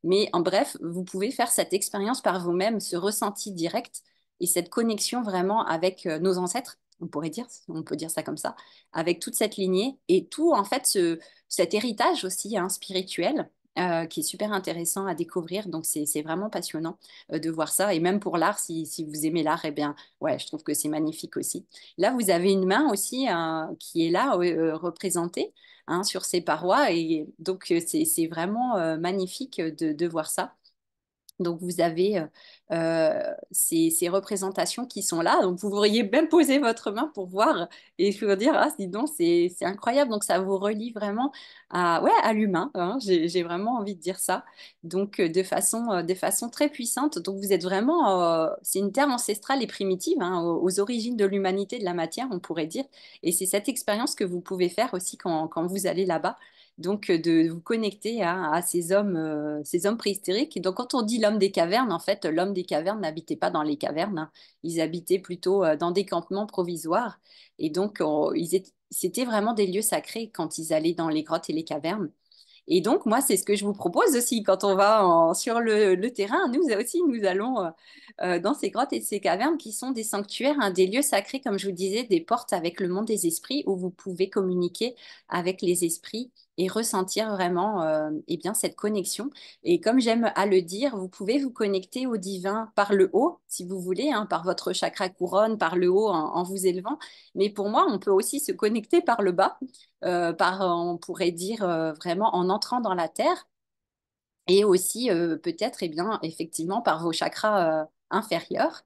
Mais en bref, vous pouvez faire cette expérience par vous-même, ce ressenti direct et cette connexion vraiment avec nos ancêtres, on pourrait dire, on peut dire ça comme ça, avec toute cette lignée et tout en fait cet héritage aussi hein, spirituel qui est super intéressant à découvrir. Donc c'est vraiment passionnant de voir ça. Et même pour l'art, si vous aimez l'art, eh bien ouais, je trouve que c'est magnifique aussi. Là, vous avez une main aussi qui est là représentée hein, sur ces parois. Et donc c'est vraiment magnifique de voir ça. Donc, vous avez ces représentations qui sont là. Donc, vous pourriez même poser votre main pour voir et vous dire, ah, dis donc, c'est incroyable. Donc, ça vous relie vraiment ouais, à l'humain. Hein. J'ai vraiment envie de dire ça. Donc, de façon très puissante. Donc, vous êtes vraiment, c'est une terre ancestrale et primitive, hein, aux origines de l'humanité, de la matière, on pourrait dire. Et c'est cette expérience que vous pouvez faire aussi quand vous allez là-bas. Donc, de vous connecter à ces hommes préhistoriques. Et donc, quand on dit l'homme des cavernes, en fait, l'homme des cavernes n'habitait pas dans les cavernes. Hein. Ils habitaient plutôt dans des campements provisoires. Et donc, c'était vraiment des lieux sacrés quand ils allaient dans les grottes et les cavernes. Et donc, moi, c'est ce que je vous propose aussi quand on va sur le terrain. Nous aussi, nous allons dans ces grottes et ces cavernes qui sont des sanctuaires, hein, des lieux sacrés, comme je vous disais, des portes avec le monde des esprits où vous pouvez communiquer avec les esprits et ressentir vraiment eh bien, cette connexion. Et comme j'aime à le dire, vous pouvez vous connecter au divin par le haut, si vous voulez, hein, par votre chakra couronne, par le haut en vous élevant. Mais pour moi, on peut aussi se connecter par le bas on pourrait dire vraiment en entrant dans la terre et aussi peut-être eh bien effectivement par vos chakras inférieurs.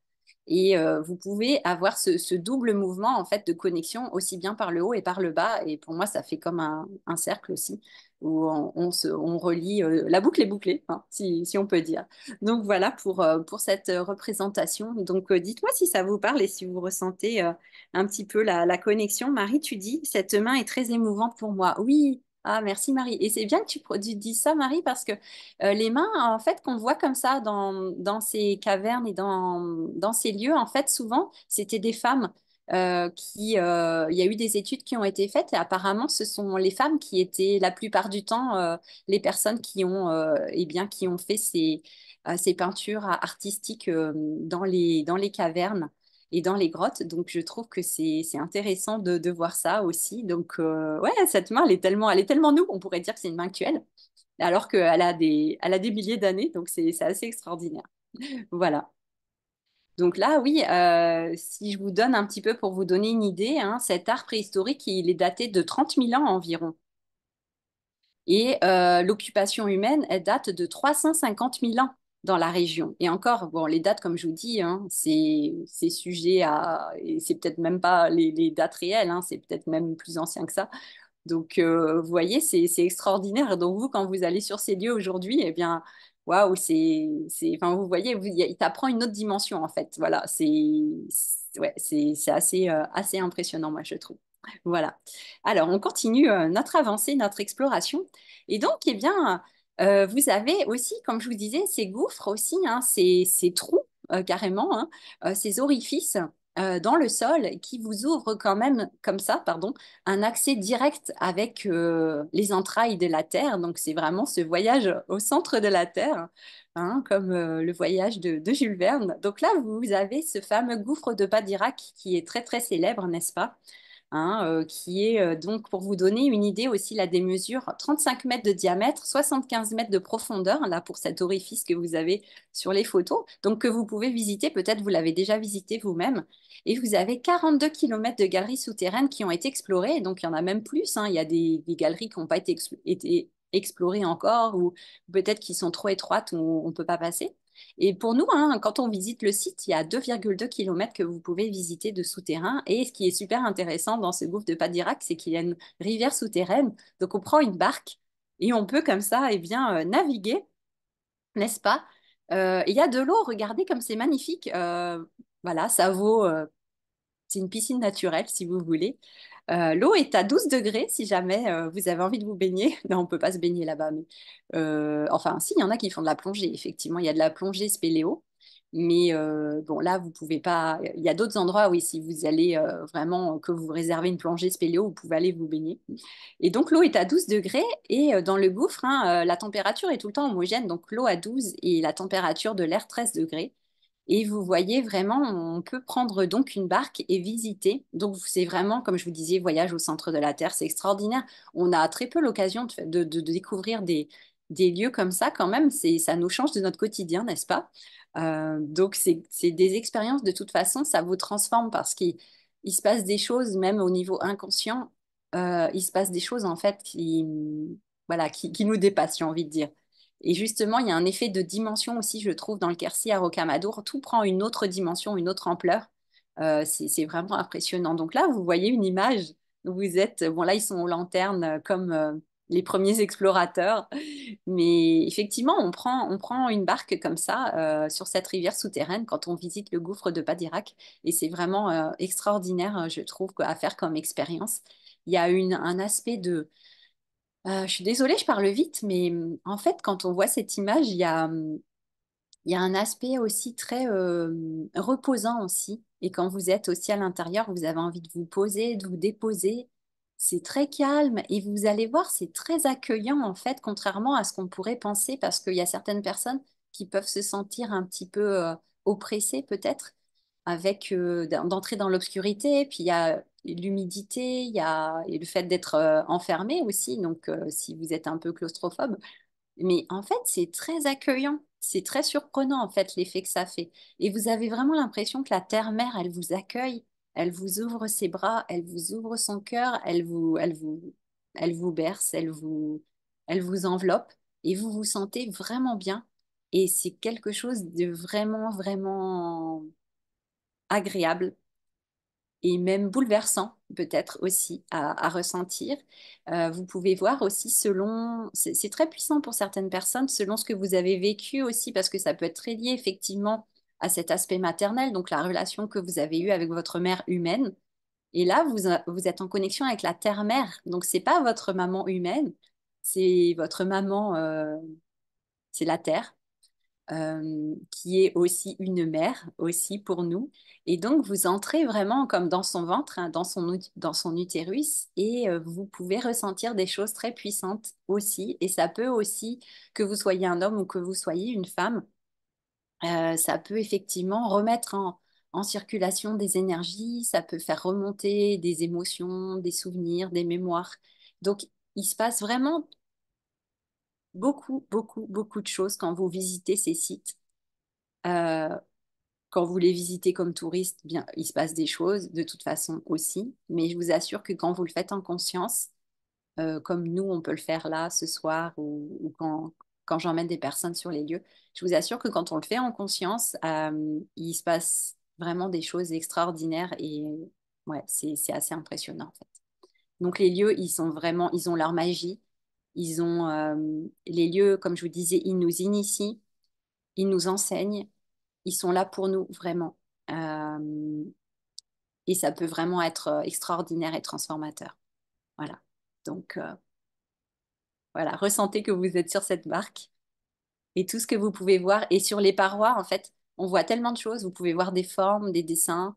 Et vous pouvez avoir ce double mouvement en fait de connexion aussi bien par le haut et par le bas. Et pour moi, ça fait comme un cercle aussi où on relie, la boucle est bouclée, hein, si on peut dire. Donc voilà pour cette représentation. Donc dites-moi si ça vous parle et si vous ressentez un petit peu la connexion. Marie, tu dis, cette main est très émouvante pour moi. Oui. Ah, merci Marie. Et c'est bien que tu dises ça, Marie, parce que les mains, en fait, qu'on voit comme ça dans ces cavernes et dans ces lieux, en fait, souvent, c'était des femmes il y a eu des études qui ont été faites et apparemment, ce sont les femmes qui étaient la plupart du temps les personnes eh bien, qui ont fait ces peintures artistiques dans les cavernes et dans les grottes. Donc, je trouve que c'est intéressant de voir ça aussi. Donc, ouais, cette main, elle est tellement nous. On pourrait dire que c'est une main actuelle. alors elle a des milliers d'années, donc c'est assez extraordinaire. Voilà. Donc là, oui, si je vous donne un petit peu pour vous donner une idée, hein, cet art préhistorique, il est daté de 30 000 ans environ. Et l'occupation humaine, elle date de 350 000 ans dans la région. Et encore, bon, les dates, comme je vous dis, hein, c'est sujet à... et c'est peut-être même pas les dates réelles, hein, c'est peut-être même plus ancien que ça. Donc, vous voyez, c'est extraordinaire. Donc, vous, quand vous allez sur ces lieux aujourd'hui, eh bien, waouh, enfin, vous voyez, il t'apprend une autre dimension, en fait. Voilà, ouais, c'est assez, assez impressionnant, moi, je trouve. Voilà. Alors, on continue notre avancée, notre exploration. Et donc, eh bien, vous avez aussi, comme je vous disais, ces gouffres aussi, hein, ces trous, carrément, hein, ces orifices dans le sol qui vous ouvrent quand même, comme ça, pardon, un accès direct avec les entrailles de la Terre. Donc, c'est vraiment ce voyage au centre de la Terre, hein, comme le voyage de Jules Verne. Donc là, vous avez ce fameux gouffre de Badirac qui est très, très célèbre, n'est-ce pas? Hein, qui est donc, pour vous donner une idée aussi, là, des mesures, 35 mètres de diamètre, 75 mètres de profondeur, là, pour cet orifice que vous avez sur les photos, donc que vous pouvez visiter, peut-être vous l'avez déjà visité vous-même. Et vous avez 42 kilomètres de galeries souterraines qui ont été explorées, donc il y en a même plus, hein. Il y a des galeries qui n'ont pas été explorées encore, ou peut-être qui sont trop étroites, où on ne peut pas passer. Et pour nous, hein, quand on visite le site, il y a 2,2 kilomètres que vous pouvez visiter de souterrain. Et ce qui est super intéressant dans ce gouffre de Padirac, c'est qu'il y a une rivière souterraine. Donc on prend une barque et on peut comme ça, eh bien, naviguer, n'est-ce pas? Il y a de l'eau, regardez comme c'est magnifique. Voilà, ça vaut c'est une piscine naturelle, si vous voulez. L'eau est à 12 degrés si jamais vous avez envie de vous baigner. Non, on ne peut pas se baigner là-bas. Mais, enfin, si, il y en a qui font de la plongée. Effectivement, il y a de la plongée spéléo. Mais bon, là, vous pouvez pas. Il y a d'autres endroits, oui, si vous allez vraiment, que vous réservez une plongée spéléo, vous pouvez aller vous baigner. Et donc, l'eau est à 12 degrés. Et dans le gouffre, hein, la température est tout le temps homogène. Donc, l'eau à 12 et la température de l'air 13 degrés. Et vous voyez vraiment, on peut prendre donc une barque et visiter. Donc c'est vraiment, comme je vous disais, voyage au centre de la Terre. C'est extraordinaire. On a très peu l'occasion de découvrir des lieux comme ça quand même. Ça nous change de notre quotidien, n'est-ce pas? Donc c'est des expériences de toute façon, ça vous transforme parce qu'il se passe des choses, même au niveau inconscient, il se passe des choses en fait voilà, qui nous dépassent, j'ai envie de dire. Et justement, il y a un effet de dimension aussi, je trouve, dans le Quercy à Rocamadour. Tout prend une autre dimension, une autre ampleur. C'est vraiment impressionnant. Donc là, vous voyez une image où vous êtes, bon là, ils sont aux lanternes comme les premiers explorateurs. Mais effectivement, on prend une barque comme ça sur cette rivière souterraine quand on visite le gouffre de Padirac. Et c'est vraiment extraordinaire, je trouve, à faire comme expérience. Il y a un aspect de je suis désolée, je parle vite, mais en fait, quand on voit cette image, il y a un aspect aussi très reposant aussi. Et quand vous êtes aussi à l'intérieur, vous avez envie de vous poser, de vous déposer. C'est très calme et vous allez voir, c'est très accueillant en fait, contrairement à ce qu'on pourrait penser, parce qu'il y a certaines personnes qui peuvent se sentir un petit peu oppressées peut-être, avec d'entrer dans l'obscurité. Puis il y a l'humidité, il y a et le fait d'être enfermé aussi. Donc si vous êtes un peu claustrophobe, mais en fait, c'est très accueillant. C'est très surprenant, en fait, l'effet que ça fait. Et vous avez vraiment l'impression que la terre-mère, elle vous accueille, elle vous ouvre ses bras, elle vous ouvre son cœur, elle vous berce, elle vous enveloppe et vous vous sentez vraiment bien. Et c'est quelque chose de vraiment, vraiment agréable et même bouleversant peut-être aussi à ressentir. Vous pouvez voir aussi selon, c'est très puissant pour certaines personnes, selon ce que vous avez vécu aussi, parce que ça peut être très lié effectivement à cet aspect maternel, donc la relation que vous avez eue avec votre mère humaine. Et là, vous êtes en connexion avec la terre-mère. Donc, c'est pas votre maman humaine, c'est votre maman, c'est la terre qui est aussi une mère aussi pour nous. Et donc, vous entrez vraiment comme dans son ventre, hein, dans son utérus, et vous pouvez ressentir des choses très puissantes aussi. Et ça peut aussi, que vous soyez un homme ou que vous soyez une femme, ça peut effectivement remettre en circulation des énergies, ça peut faire remonter des émotions, des souvenirs, des mémoires. Donc, il se passe vraiment beaucoup, beaucoup, beaucoup de choses quand vous visitez ces sites. Euh, Quand vous les visitez comme touriste, bien, il se passe des choses de toute façon aussi. Mais je vous assure que quand vous le faites en conscience, comme nous, on peut le faire là ce soir ou quand j'emmène des personnes sur les lieux, je vous assure que quand on le fait en conscience, il se passe vraiment des choses extraordinaires et ouais, c'est assez impressionnant en fait. Donc les lieux, ils sont vraiment, ils ont leur magie. Ils ont les lieux, comme je vous disais, ils nous initient, ils nous enseignent, ils sont là pour nous vraiment. Euh, et ça peut vraiment être extraordinaire et transformateur. Voilà. Donc voilà, ressentez que vous êtes sur cette barque et tout ce que vous pouvez voir. Et sur les parois, en fait, on voit tellement de choses. Vous pouvez voir des formes, des dessins,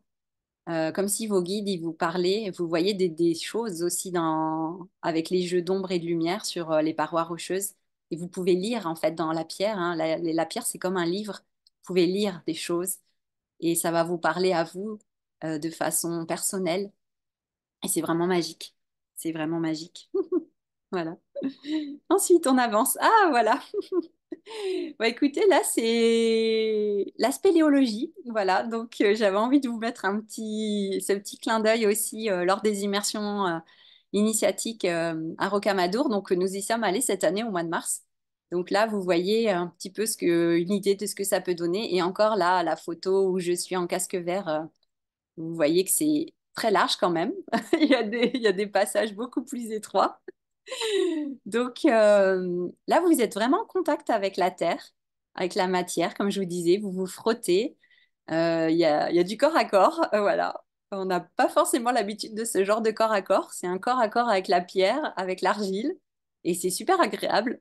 comme si vos guides, ils vous parlaient. Vous voyez des choses aussi avec les jeux d'ombre et de lumière sur les parois rocheuses. Et vous pouvez lire, en fait, dans la pierre, hein. La pierre, c'est comme un livre. Vous pouvez lire des choses et ça va vous parler à vous de façon personnelle. Et c'est vraiment magique. C'est vraiment magique. Voilà. Ensuite, on avance. Ah, voilà. Bah, écoutez, là, c'est la spéléologie. Voilà, donc j'avais envie de vous mettre ce petit clin d'œil aussi lors des immersions initiatiques à Rocamadour. Donc, nous y sommes allés cette année au mois de mars. Donc là, vous voyez un petit peu une idée de ce que ça peut donner. Et encore là, la photo où je suis en casque vert, vous voyez que c'est très large quand même. Il y a des passages beaucoup plus étroits. Donc là, vous êtes vraiment en contact avec la terre, avec la matière, comme je vous disais, vous vous frottez. Il y a du corps à corps, voilà. On n'a pas forcément l'habitude de ce genre de corps à corps. C'est un corps à corps avec la pierre, avec l'argile, et c'est super agréable.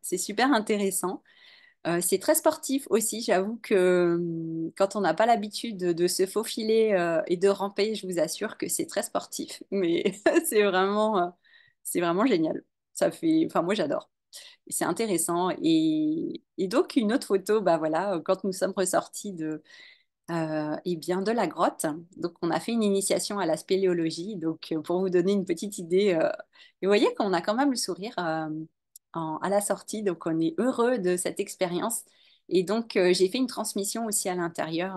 C'est super intéressant. C'est très sportif aussi. J'avoue que quand on n'a pas l'habitude de se faufiler et de ramper, je vous assure que c'est très sportif. Mais c'est vraiment génial. Enfin, moi j'adore. C'est intéressant. Et donc une autre photo, bah voilà, quand nous sommes ressortis eh bien, de la grotte. Donc, on a fait une initiation à la spéléologie. Donc, pour vous donner une petite idée, et vous voyez qu'on a quand même le sourire à la sortie. Donc, on est heureux de cette expérience. Et donc, j'ai fait une transmission aussi à l'intérieur.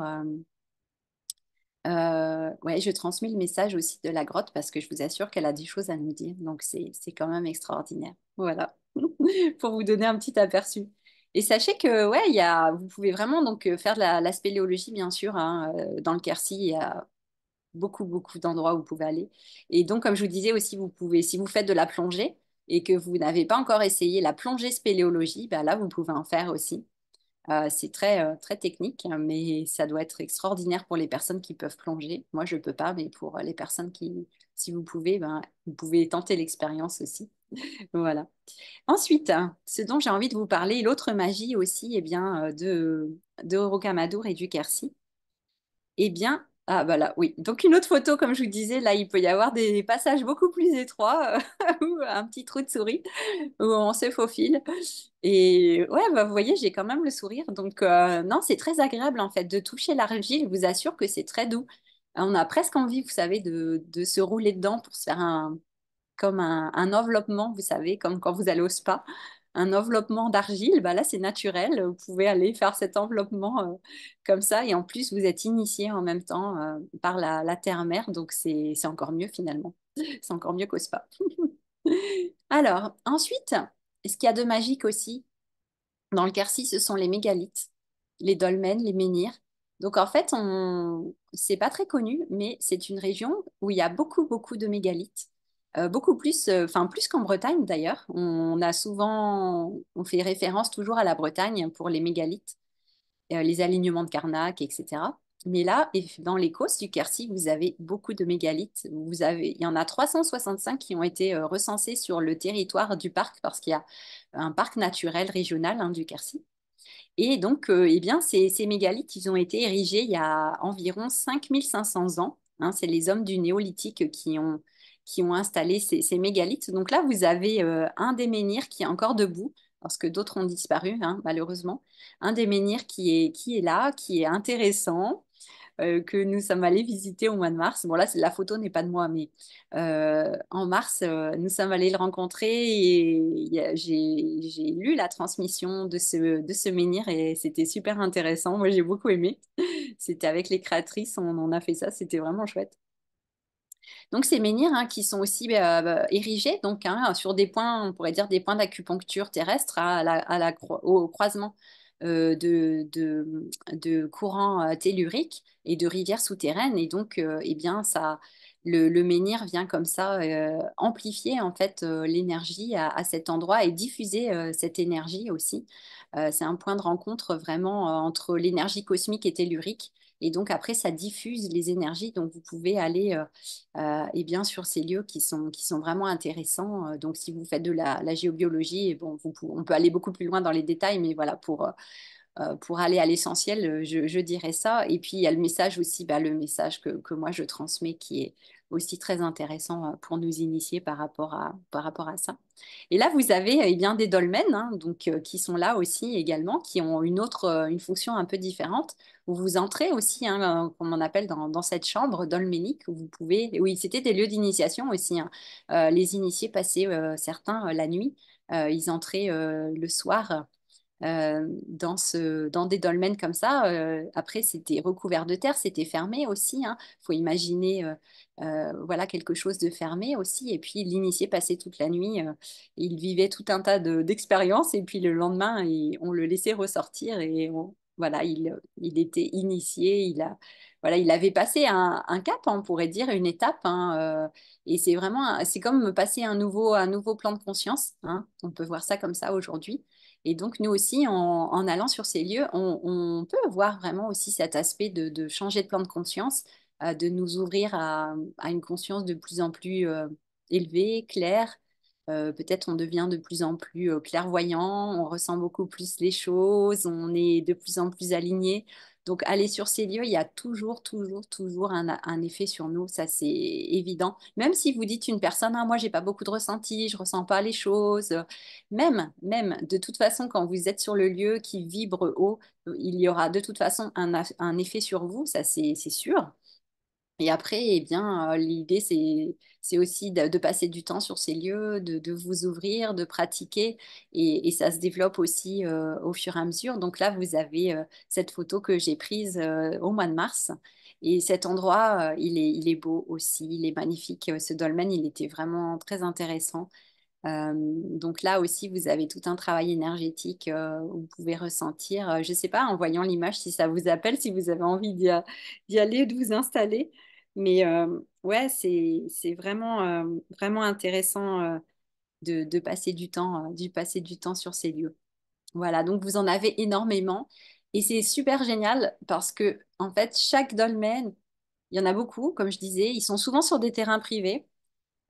Ouais, je transmets le message aussi de la grotte parce que je vous assure qu'elle a des choses à nous dire. Donc, c'est quand même extraordinaire. Voilà, pour vous donner un petit aperçu. Et sachez que, ouais, vous pouvez vraiment donc faire de la spéléologie, bien sûr, hein, dans le Quercy. Il y a beaucoup, beaucoup d'endroits où vous pouvez aller. Et donc, comme je vous disais aussi, vous pouvez, si vous faites de la plongée et que vous n'avez pas encore essayé la plongée spéléologie, bah là, vous pouvez en faire aussi. C'est très technique, hein, mais ça doit être extraordinaire pour les personnes qui peuvent plonger. Moi, je ne peux pas, mais pour les personnes qui, si vous pouvez, ben, vous pouvez tenter l'expérience aussi. Voilà. Ensuite, hein, ce dont j'ai envie de vous parler, l'autre magie aussi, eh bien, de Rocamadour et du Quercy. Eh bien, ah bah là, oui. Donc une autre photo, comme je vous disais, là, il peut y avoir des passages beaucoup plus étroits ou un petit trou de souris où on se faufile. Et ouais, bah, vous voyez, j'ai quand même le sourire. Donc non, c'est très agréable en fait de toucher l'argile. Je vous assure que c'est très doux. On a presque envie, vous savez, de se rouler dedans pour se faire comme un enveloppement, vous savez, comme quand vous allez au spa, un enveloppement d'argile, bah là c'est naturel, vous pouvez aller faire cet enveloppement comme ça et en plus vous êtes initié en même temps par la terre-mère, donc c'est encore mieux finalement, c'est encore mieux qu'au spa. Alors ensuite, ce qu'il y a de magique aussi dans le Quercy, ce sont les mégalithes, les dolmens, les menhirs. Donc en fait, c'est pas très connu, mais c'est une région où il y a beaucoup, beaucoup de mégalithes. Beaucoup plus, enfin plus qu'en Bretagne d'ailleurs. On fait référence toujours à la Bretagne pour les mégalithes, les alignements de Karnak, etc. Mais là, dans les Causses du Quercy, vous avez beaucoup de mégalithes. Il y en a 365 qui ont été recensés sur le territoire du parc parce qu'il y a un parc naturel régional hein, du Quercy. Et donc, eh bien, ces mégalithes, ils ont été érigés il y a environ 5500 ans. Hein, c'est les hommes du néolithique qui ont installé ces mégalithes. Donc là, vous avez un des menhirs qui est encore debout, parce que d'autres ont disparu, hein, malheureusement. Un des menhirs qui est là, qui est intéressant. que nous sommes allés visiter au mois de mars. Bon, là, la photo n'est pas de moi, mais en mars, nous sommes allés le rencontrer et j'ai lu la transmission de ce menhir et c'était super intéressant. Moi, j'ai beaucoup aimé. C'était avec les créatrices, on en a fait ça, c'était vraiment chouette. Donc, ces menhirs hein, qui sont aussi érigés donc, hein, sur des points, on pourrait dire des points d'acupuncture terrestre au croisement de courants telluriques et de rivières souterraines. Et donc, eh bien, le menhir vient comme ça amplifier en fait l'énergie à cet endroit et diffuser cette énergie aussi. C'est un point de rencontre vraiment entre l'énergie cosmique et tellurique. Et donc après, ça diffuse les énergies. Donc vous pouvez aller et bien sur ces lieux qui sont vraiment intéressants. Donc si vous faites de la géobiologie, et bon, on peut aller beaucoup plus loin dans les détails, mais voilà, pour aller à l'essentiel, je dirais ça. Et puis il y a le message aussi, bah, le message que moi je transmets qui est aussi très intéressant pour nous initier par rapport à ça. Et là, vous avez eh bien, des dolmens hein, donc, qui sont là aussi également, qui ont une fonction un peu différente, où vous entrez aussi, hein, comme on appelle dans cette chambre dolménique, où vous pouvez, oui, c'était des lieux d'initiation aussi. Hein. Les initiés passaient, certains, la nuit, ils entraient le soir dans des dolmens comme ça. Après, c'était recouvert de terre, c'était fermé aussi. Il faut imaginer voilà, quelque chose de fermé aussi. Et puis, l'initié passait toute la nuit. Il vivait tout un tas d'expériences. Et puis, le lendemain, on le laissait ressortir. Et voilà, il était initié. Voilà, il avait passé un cap, on pourrait dire, une étape. Et c'est vraiment, c'est comme passer un nouveau plan de conscience. On peut voir ça comme ça aujourd'hui. Et donc, nous aussi, en allant sur ces lieux, on peut voir vraiment aussi cet aspect de changer de plan de conscience, de nous ouvrir à une conscience de plus en plus élevée, claire. Peut-être on devient de plus en plus clairvoyant, on ressent beaucoup plus les choses, on est de plus en plus aligné. Donc, aller sur ces lieux, il y a toujours un effet sur nous, ça c'est évident. Même si vous dites une personne, ah, moi j'ai pas beaucoup de ressenti, je ressens pas les choses, même, de toute façon, quand vous êtes sur le lieu qui vibre haut, il y aura de toute façon un effet sur vous, ça c'est sûr. Et après, eh bien, l'idée, c'est aussi de passer du temps sur ces lieux, de vous ouvrir, de pratiquer. Et ça se développe aussi au fur et à mesure. Donc là, vous avez cette photo que j'ai prise au mois de mars. Et cet endroit, il est beau aussi, il est magnifique. Ce dolmen, il était vraiment très intéressant. Donc là aussi, vous avez tout un travail énergétique où vous pouvez ressentir. Je ne sais pas, en voyant l'image, si ça vous appelle, si vous avez envie d'y aller, de vous installer. Mais ouais, c'est vraiment, vraiment intéressant de passer passer du temps sur ces lieux. Voilà, donc vous en avez énormément. Et c'est super génial parce que, en fait, chaque dolmen, il y en a beaucoup, comme je disais, ils sont souvent sur des terrains privés.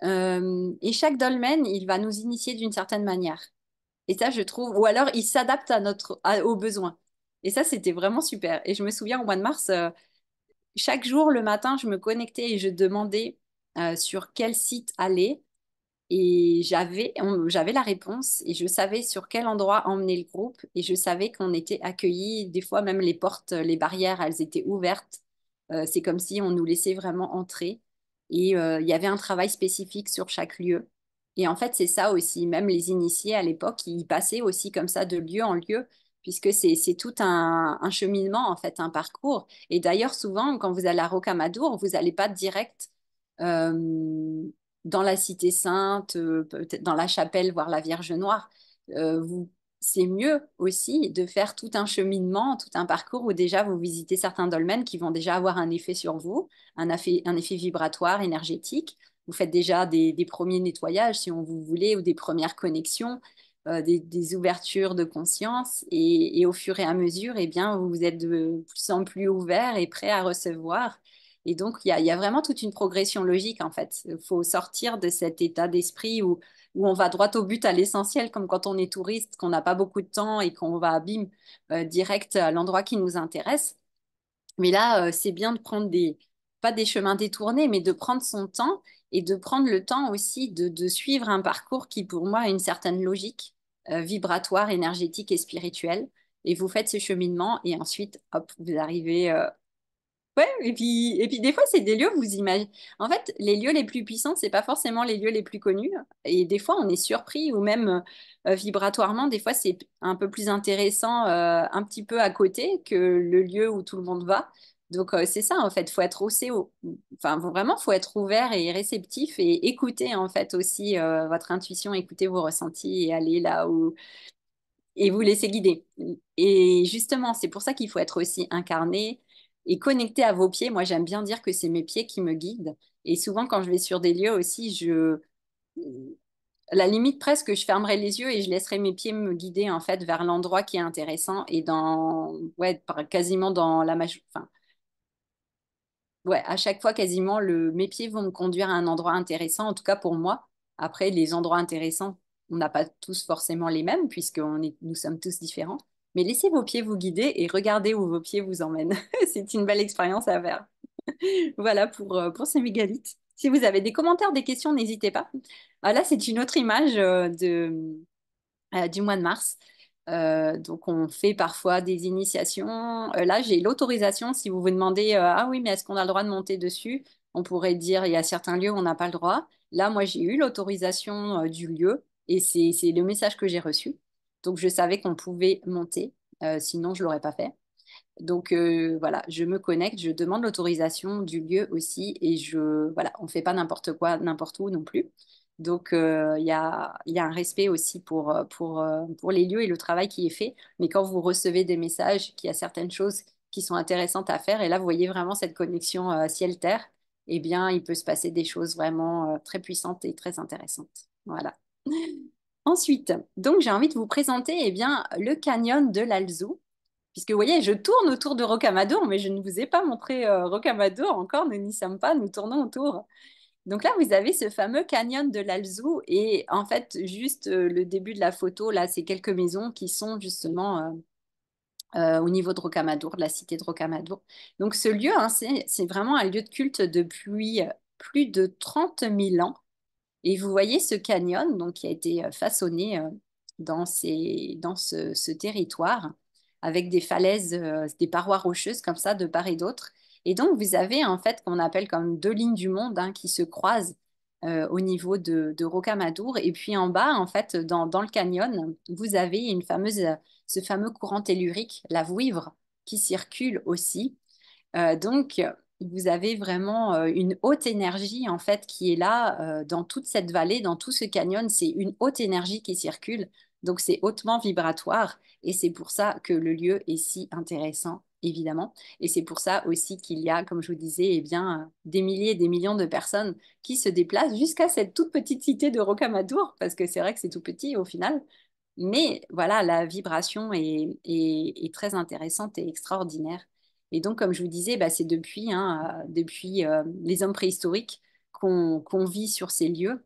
Et chaque dolmen, il va nous initier d'une certaine manière. Et ça, je trouve, ou alors il s'adapte aux besoins. Et ça, c'était vraiment super. Et je me souviens au mois de mars, chaque jour le matin, je me connectais et je demandais sur quel site aller. Et j'avais la réponse et je savais sur quel endroit emmener le groupe et je savais qu'on était accueillis. Des fois, même les portes, les barrières, elles étaient ouvertes. C'est comme si on nous laissait vraiment entrer. Et il y avait un travail spécifique sur chaque lieu. Et en fait, c'est ça aussi. Même les initiés à l'époque, ils passaient aussi comme ça de lieu en lieu, puisque c'est tout un cheminement, en fait, un parcours. Et d'ailleurs, souvent, quand vous allez à Rocamadour, vous n'allez pas direct. euh, dans la Cité Sainte, peut-être dans la chapelle, voir la Vierge Noire. C'est mieux aussi de faire tout un cheminement, tout un parcours où déjà vous visitez certains dolmens qui vont déjà avoir un effet sur vous, un effet vibratoire, énergétique. Vous faites déjà des premiers nettoyages, si on vous voulez, ou des premières connexions, des ouvertures de conscience. Et au fur et à mesure, eh bien, vous êtes de plus en plus ouvert et prêt à recevoir. Et donc, il y a vraiment toute une progression logique, en fait. Il faut sortir de cet état d'esprit où on va droit au but, à l'essentiel, comme quand on est touriste, qu'on n'a pas beaucoup de temps et qu'on va, bim, direct à l'endroit qui nous intéresse. Mais là, c'est bien de prendre pas des chemins détournés, mais de prendre son temps et de prendre le temps aussi de suivre un parcours qui, pour moi, a une certaine logique vibratoire, énergétique et spirituelle. Et vous faites ce cheminement et ensuite, hop, vous arrivez Ouais, et puis des fois, c'est des lieux, vous imaginez. En fait, les lieux les plus puissants, c'est pas forcément les lieux les plus connus. Et des fois, on est surpris, ou même vibratoirement, des fois, c'est un peu plus intéressant, un petit peu à côté que le lieu où tout le monde va. Donc, c'est ça, en fait, faut être enfin, vraiment, faut être ouvert et réceptif et écouter, en fait, aussi votre intuition, écouter vos ressentis et aller là où, et vous laisser guider. Et justement, c'est pour ça qu'il faut être aussi incarné et connecté à vos pieds. Moi, j'aime bien dire que c'est mes pieds qui me guident. Et souvent, quand je vais sur des lieux aussi, à la limite presque, je fermerai les yeux et je laisserai mes pieds me guider en fait vers l'endroit qui est intéressant et ouais, quasiment dans enfin, ouais, à chaque fois, quasiment, mes pieds vont me conduire à un endroit intéressant, en tout cas pour moi. Après, les endroits intéressants, on n'a pas tous forcément les mêmes, nous sommes tous différents. Mais laissez vos pieds vous guider et regardez où vos pieds vous emmènent. C'est une belle expérience à faire. Voilà pour ces mégalithes. Si vous avez des commentaires, des questions, n'hésitez pas. Ah, là, c'est une autre image du mois de mars. Donc, on fait parfois des initiations. Là, j'ai l'autorisation. Si vous vous demandez, ah oui, mais est-ce qu'on a le droit de monter dessus? On pourrait dire, il y a certains lieux où on n'a pas le droit. Là, moi, j'ai eu l'autorisation du lieu et c'est le message que j'ai reçu. Donc, je savais qu'on pouvait monter. Sinon, je ne l'aurais pas fait. Donc voilà, je me connecte, je demande l'autorisation du lieu aussi et voilà, on ne fait pas n'importe quoi, n'importe où non plus. Donc il y a un respect aussi pour les lieux et le travail qui est fait. Mais quand vous recevez des messages, qu'il y a certaines choses qui sont intéressantes à faire, et là vous voyez vraiment cette connexion ciel-terre, eh bien il peut se passer des choses vraiment très puissantes et très intéressantes. Voilà. Ensuite, donc j'ai envie de vous présenter eh bien, le canyon de l'Alzou. Puisque vous voyez, je tourne autour de Rocamadour, mais je ne vous ai pas montré Rocamadour encore, nous n'y sommes pas, nous tournons autour. Donc là, vous avez ce fameux canyon de l'Alzou et en fait, juste le début de la photo, là, c'est quelques maisons qui sont justement au niveau de Rocamadour, de la cité de Rocamadour. Donc ce lieu, hein, c'est vraiment un lieu de culte depuis plus de 30 000 ans. Et vous voyez ce canyon donc, qui a été façonné dans ce territoire avec des falaises, des parois rocheuses comme ça de part et d'autre. Et donc vous avez en fait qu'on appelle comme deux lignes du monde hein, qui se croisent au niveau de Rocamadour. Et puis en bas, en fait, dans le canyon, vous avez ce fameux courant tellurique, la Vouivre, qui circule aussi. Donc, vous avez vraiment une haute énergie en fait qui est là dans toute cette vallée, dans tout ce canyon. C'est une haute énergie qui circule. Donc, c'est hautement vibratoire et c'est pour ça que le lieu est si intéressant, évidemment. Et c'est pour ça aussi qu'il y a, comme je vous disais, eh bien, des milliers et des millions de personnes qui se déplacent jusqu'à cette toute petite cité de Rocamadour, parce que c'est vrai que c'est tout petit au final. Mais voilà, la vibration est très intéressante et extraordinaire. Et donc, comme je vous disais, bah, c'est depuis les hommes préhistoriques qu'on vit sur ces lieux.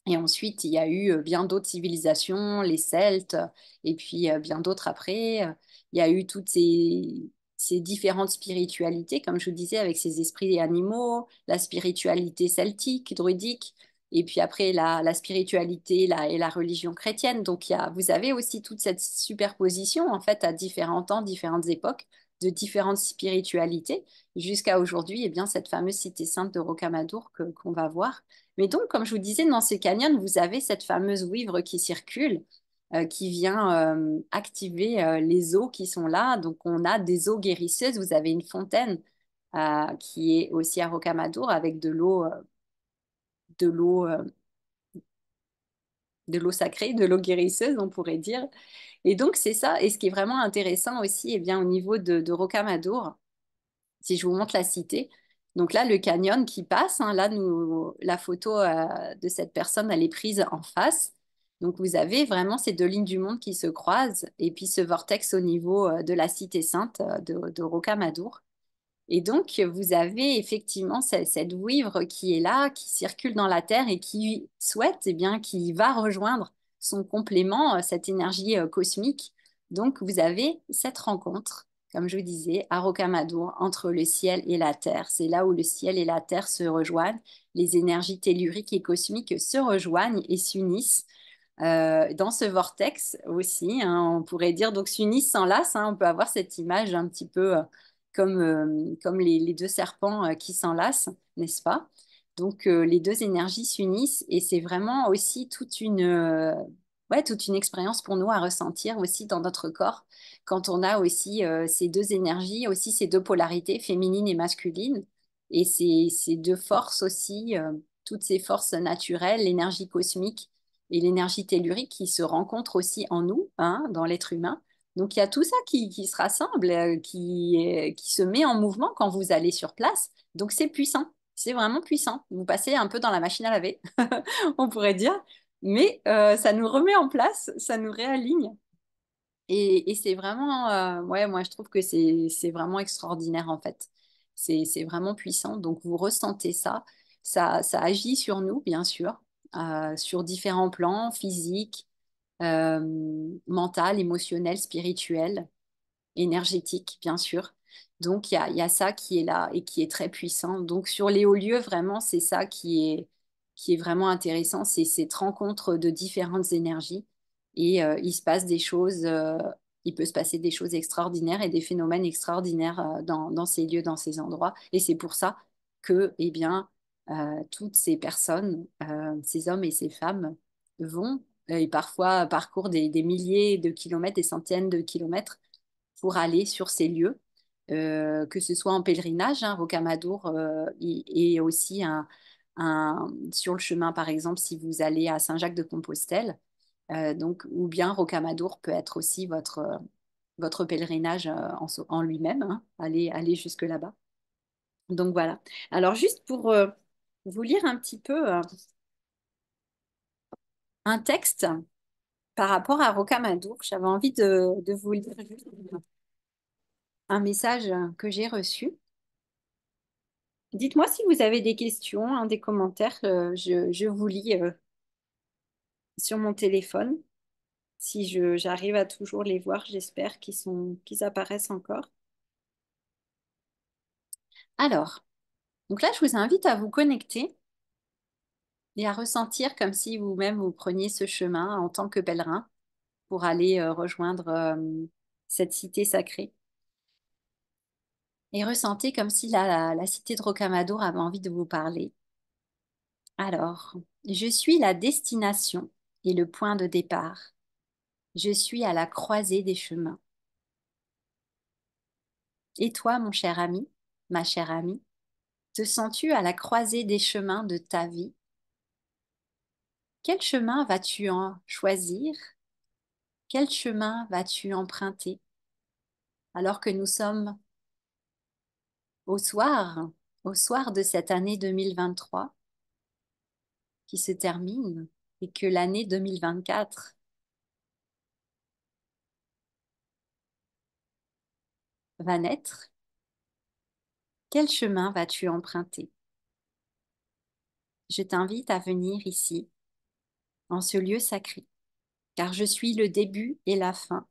Et ensuite, il y a eu bien d'autres civilisations, les Celtes, et puis bien d'autres après. Il y a eu toutes ces différentes spiritualités, comme je vous disais, avec ces esprits animaux, la spiritualité celtique, druidique, et puis après la spiritualité et la religion chrétienne. Donc, vous avez aussi toute cette superposition, en fait, à différents temps, différentes époques, de différentes spiritualités, jusqu'à aujourd'hui, eh bien, cette fameuse cité sainte de Rocamadour qu'on va voir. Mais donc, comme je vous disais, dans ces canyons, vous avez cette fameuse ouivre qui circule, qui vient activer les eaux qui sont là. Donc, on a des eaux guérisseuses. Vous avez une fontaine qui est aussi à Rocamadour avec de l'eau, euh, de l'eau sacrée, de l'eau guérisseuse, on pourrait dire. Et donc, c'est ça. Et ce qui est vraiment intéressant aussi, eh bien, au niveau de Rocamadour, si je vous montre la cité. Donc là, le canyon qui passe, hein, là, la photo de cette personne, elle est prise en face. Donc vous avez vraiment ces deux lignes du monde qui se croisent et puis ce vortex au niveau de la cité sainte de Rocamadour. Et donc, vous avez effectivement cette vouivre qui est là, qui circule dans la Terre et qui souhaite, eh bien, qui va rejoindre son complément, cette énergie cosmique. Donc, vous avez cette rencontre, comme je vous disais, à Rocamadour, entre le ciel et la Terre. C'est là où le ciel et la Terre se rejoignent. Les énergies telluriques et cosmiques se rejoignent et s'unissent. Dans ce vortex aussi, hein, on pourrait dire, donc s'unissent, s'enlacent, hein, on peut avoir cette image un petit peu comme les deux serpents qui s'enlacent, n'est-ce pas? Donc, les deux énergies s'unissent et c'est vraiment aussi ouais, toute une expérience pour nous à ressentir aussi dans notre corps quand on a aussi ces deux énergies, aussi ces deux polarités, féminine et masculine, et ces deux forces aussi, toutes ces forces naturelles, l'énergie cosmique et l'énergie tellurique qui se rencontrent aussi en nous, hein, dans l'être humain. Donc il y a tout ça qui se rassemble, qui se met en mouvement quand vous allez sur place. Donc c'est puissant, c'est vraiment puissant. Vous passez un peu dans la machine à laver, on pourrait dire, mais ça nous remet en place, ça nous réaligne. Et c'est vraiment, ouais, moi je trouve que c'est vraiment extraordinaire en fait. C'est vraiment puissant. Donc vous ressentez ça, ça agit sur nous, bien sûr, sur différents plans, physiques, mental, émotionnel, spirituel, énergétique, bien sûr. Donc, il y a ça qui est là et qui est très puissant. Donc, sur les hauts lieux, vraiment, c'est ça qui est vraiment intéressant, c'est cette rencontre de différentes énergies. Et il se passe des choses, il peut se passer des choses extraordinaires et des phénomènes extraordinaires dans ces lieux, dans ces endroits. Et c'est pour ça que, eh bien, toutes ces personnes, ces hommes et ces femmes vont et parfois parcourent des milliers de kilomètres, des centaines de kilomètres pour aller sur ces lieux, que ce soit en pèlerinage, hein, Rocamadour, et aussi sur le chemin, par exemple, si vous allez à Saint-Jacques-de-Compostelle, donc, ou bien Rocamadour peut être aussi votre pèlerinage en lui-même, hein, aller jusque là-bas. Donc voilà. Alors juste pour vous lire un petit peu un texte par rapport à Rocamadour, j'avais envie de vous lire juste un message que j'ai reçu. Dites-moi si vous avez des questions, hein, des commentaires. Je vous lis sur mon téléphone. Si j'arrive à toujours les voir, j'espère qu'ils apparaissent encore. Alors, donc là, je vous invite à vous connecter et à ressentir comme si vous-même vous preniez ce chemin en tant que pèlerin pour aller rejoindre cette cité sacrée. Et ressentez comme si la cité de Rocamadour avait envie de vous parler. Alors, je suis la destination et le point de départ. Je suis à la croisée des chemins. Et toi, mon cher ami, ma chère amie, te sens-tu à la croisée des chemins de ta vie? Quel chemin vas-tu en choisir? Quel chemin vas-tu emprunter? Alors que nous sommes au soir, au soir de cette année 2023 qui se termine et que l'année 2024 va naître, quel chemin vas-tu emprunter? Je t'invite à venir ici, en ce lieu sacré, car je suis le début et la fin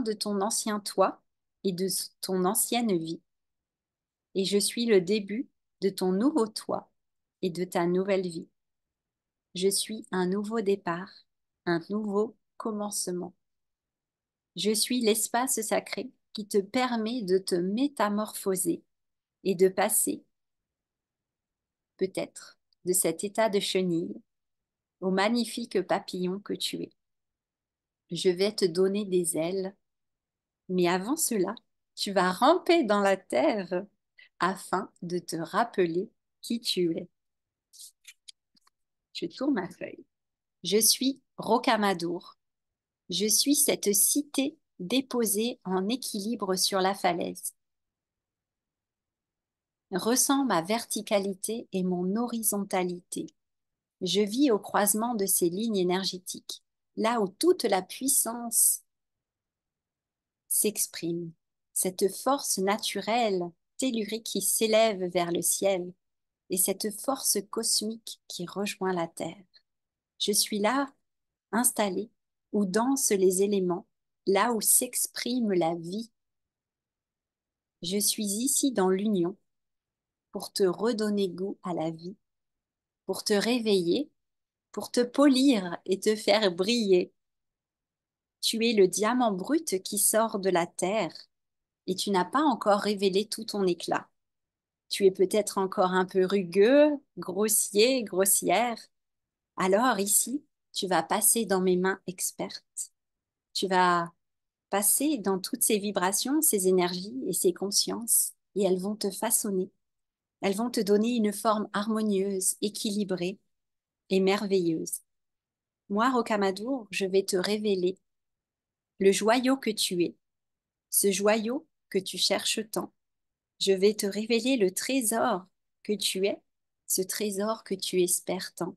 de ton ancien toi et de ton ancienne vie, et je suis le début de ton nouveau toi et de ta nouvelle vie. Je suis un nouveau départ, un nouveau commencement. Je suis l'espace sacré qui te permet de te métamorphoser et de passer, peut-être, de cet état de chenille au magnifique papillon que tu es. Je vais te donner des ailes, mais avant cela, tu vas ramper dans la terre afin de te rappeler qui tu es. Je tourne ma feuille. Je suis Rocamadour. Je suis cette cité déposée en équilibre sur la falaise. Ressens ma verticalité et mon horizontalité. Je vis au croisement de ces lignes énergétiques, là où toute la puissance s'exprime, cette force naturelle, tellurique qui s'élève vers le ciel, et cette force cosmique qui rejoint la terre. Je suis là, installée, où dansent les éléments, là où s'exprime la vie. Je suis ici dans l'union pour te redonner goût à la vie, pour te réveiller, pour te polir et te faire briller. Tu es le diamant brut qui sort de la terre, et tu n'as pas encore révélé tout ton éclat. Tu es peut-être encore un peu rugueux, grossier, grossière. Alors ici, tu vas passer dans mes mains expertes. Tu vas passer dans toutes ces vibrations, ces énergies et ces consciences, et elles vont te façonner. Elles vont te donner une forme harmonieuse, équilibrée et merveilleuse. Moi, Rocamadour, je vais te révéler le joyau que tu es, ce joyau que tu cherches tant. Je vais te révéler le trésor que tu es, ce trésor que tu espères tant.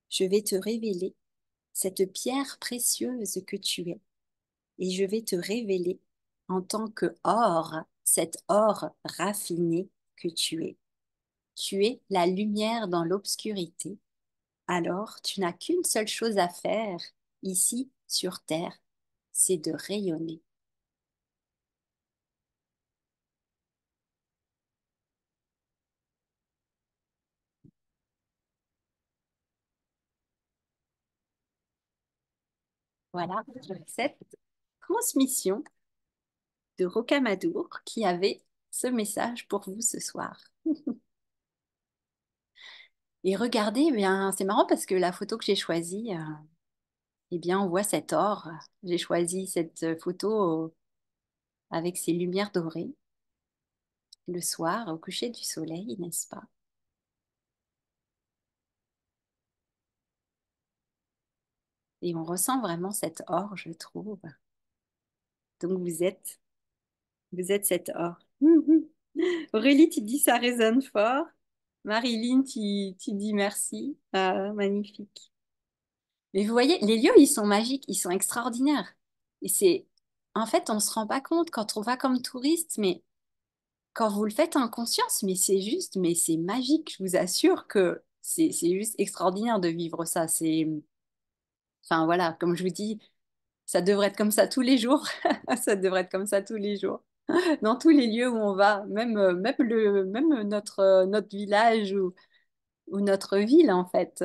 Je vais te révéler cette pierre précieuse que tu es, et je vais te révéler en tant que or, cet or raffiné que tu es. Tu es la lumière dans l'obscurité. Alors, tu n'as qu'une seule chose à faire ici sur Terre, c'est de rayonner. Voilà cette transmission de Rocamadour qui avait ce message pour vous ce soir. Et regardez, eh bien, c'est marrant parce que la photo que j'ai choisie, eh bien, on voit cet or. J'ai choisi cette photo avec ses lumières dorées le soir au coucher du soleil, n'est-ce pas? Et on ressent vraiment cet or, je trouve. Donc vous êtes cet or. Aurélie, tu dis ça résonne fort. Marilyn, tu dis merci. Ah, magnifique. Mais vous voyez, les lieux, ils sont magiques, ils sont extraordinaires. Et en fait, on ne se rend pas compte quand on va comme touriste, mais quand vous le faites en conscience, mais c'est juste, mais c'est magique. Je vous assure que c'est juste extraordinaire de vivre ça. Enfin voilà, comme je vous dis, ça devrait être comme ça tous les jours. Ça devrait être comme ça tous les jours. Dans tous les lieux où on va, même notre village ou notre ville, en fait.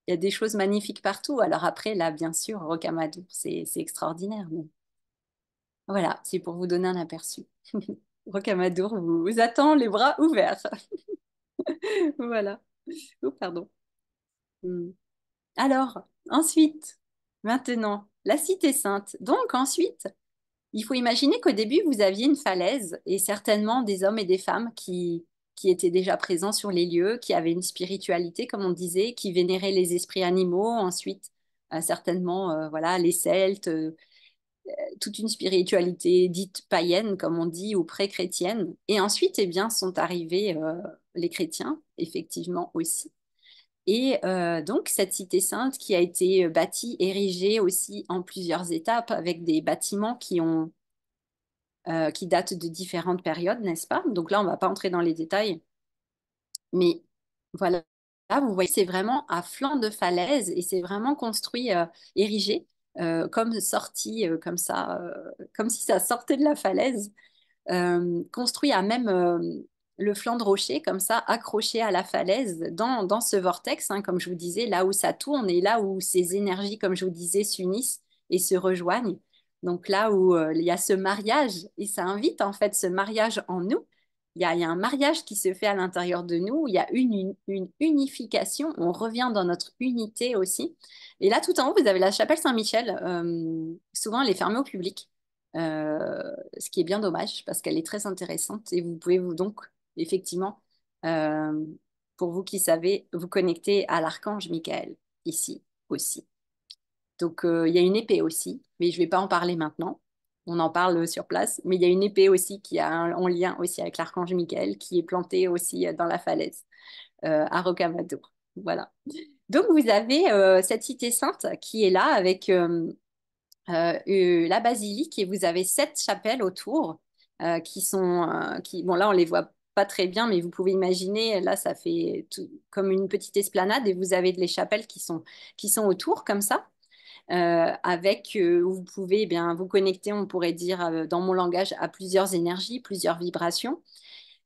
Il y a des choses magnifiques partout. Alors après, là, bien sûr, Rocamadour, c'est extraordinaire. Mais voilà, c'est pour vous donner un aperçu. Rocamadour vous attend les bras ouverts. Voilà. Oh, pardon. Hmm. Alors, ensuite, maintenant, la Cité Sainte. Donc, ensuite, il faut imaginer qu'au début, vous aviez une falaise et certainement des hommes et des femmes qui étaient déjà présents sur les lieux, qui avaient une spiritualité, comme on disait, qui vénéraient les esprits animaux. Ensuite, certainement, voilà, les Celtes, toute une spiritualité dite païenne, comme on dit, ou pré-chrétienne. Et ensuite, eh bien, sont arrivés les chrétiens, effectivement aussi. Et donc, cette cité sainte qui a été bâtie, érigée aussi en plusieurs étapes avec des bâtiments qui datent de différentes périodes, n'est-ce pas? Donc là, on ne va pas entrer dans les détails, mais voilà, là, vous voyez, c'est vraiment à flanc de falaise et c'est vraiment construit, érigé, comme sorti, comme ça, comme si ça sortait de la falaise construit à même le flanc de rocher, comme ça, accroché à la falaise, dans ce vortex, hein, comme je vous disais, là où ça tourne et là où ces énergies, comme je vous disais, s'unissent et se rejoignent. Donc là où il y a ce mariage, et ça invite en fait ce mariage en nous. Il y a un mariage qui se fait à l'intérieur de nous, il y a une unification, on revient dans notre unité aussi. Et là, tout en haut, vous avez la chapelle Saint-Michel. Souvent, elle est fermée au public. Ce qui est bien dommage parce qu'elle est très intéressante et vous pouvez vous donc effectivement, euh, pour vous qui savez, vous connecter à l'archange Michael ici aussi. Donc il y a une épée aussi, mais je ne vais pas en parler maintenant. On en parle sur place, mais il y a une épée aussi qui a en lien aussi avec l'archange Michael qui est plantée aussi dans la falaise à Rocamadour. Voilà. Donc vous avez cette cité sainte qui est là avec la basilique et vous avez 7 chapelles autour bon là on les voit pas très bien, mais vous pouvez imaginer, là ça fait comme une petite esplanade et vous avez les chapelles qui sont autour comme ça, où vous pouvez eh bien vous connecter, on pourrait dire dans mon langage, à plusieurs énergies, plusieurs vibrations.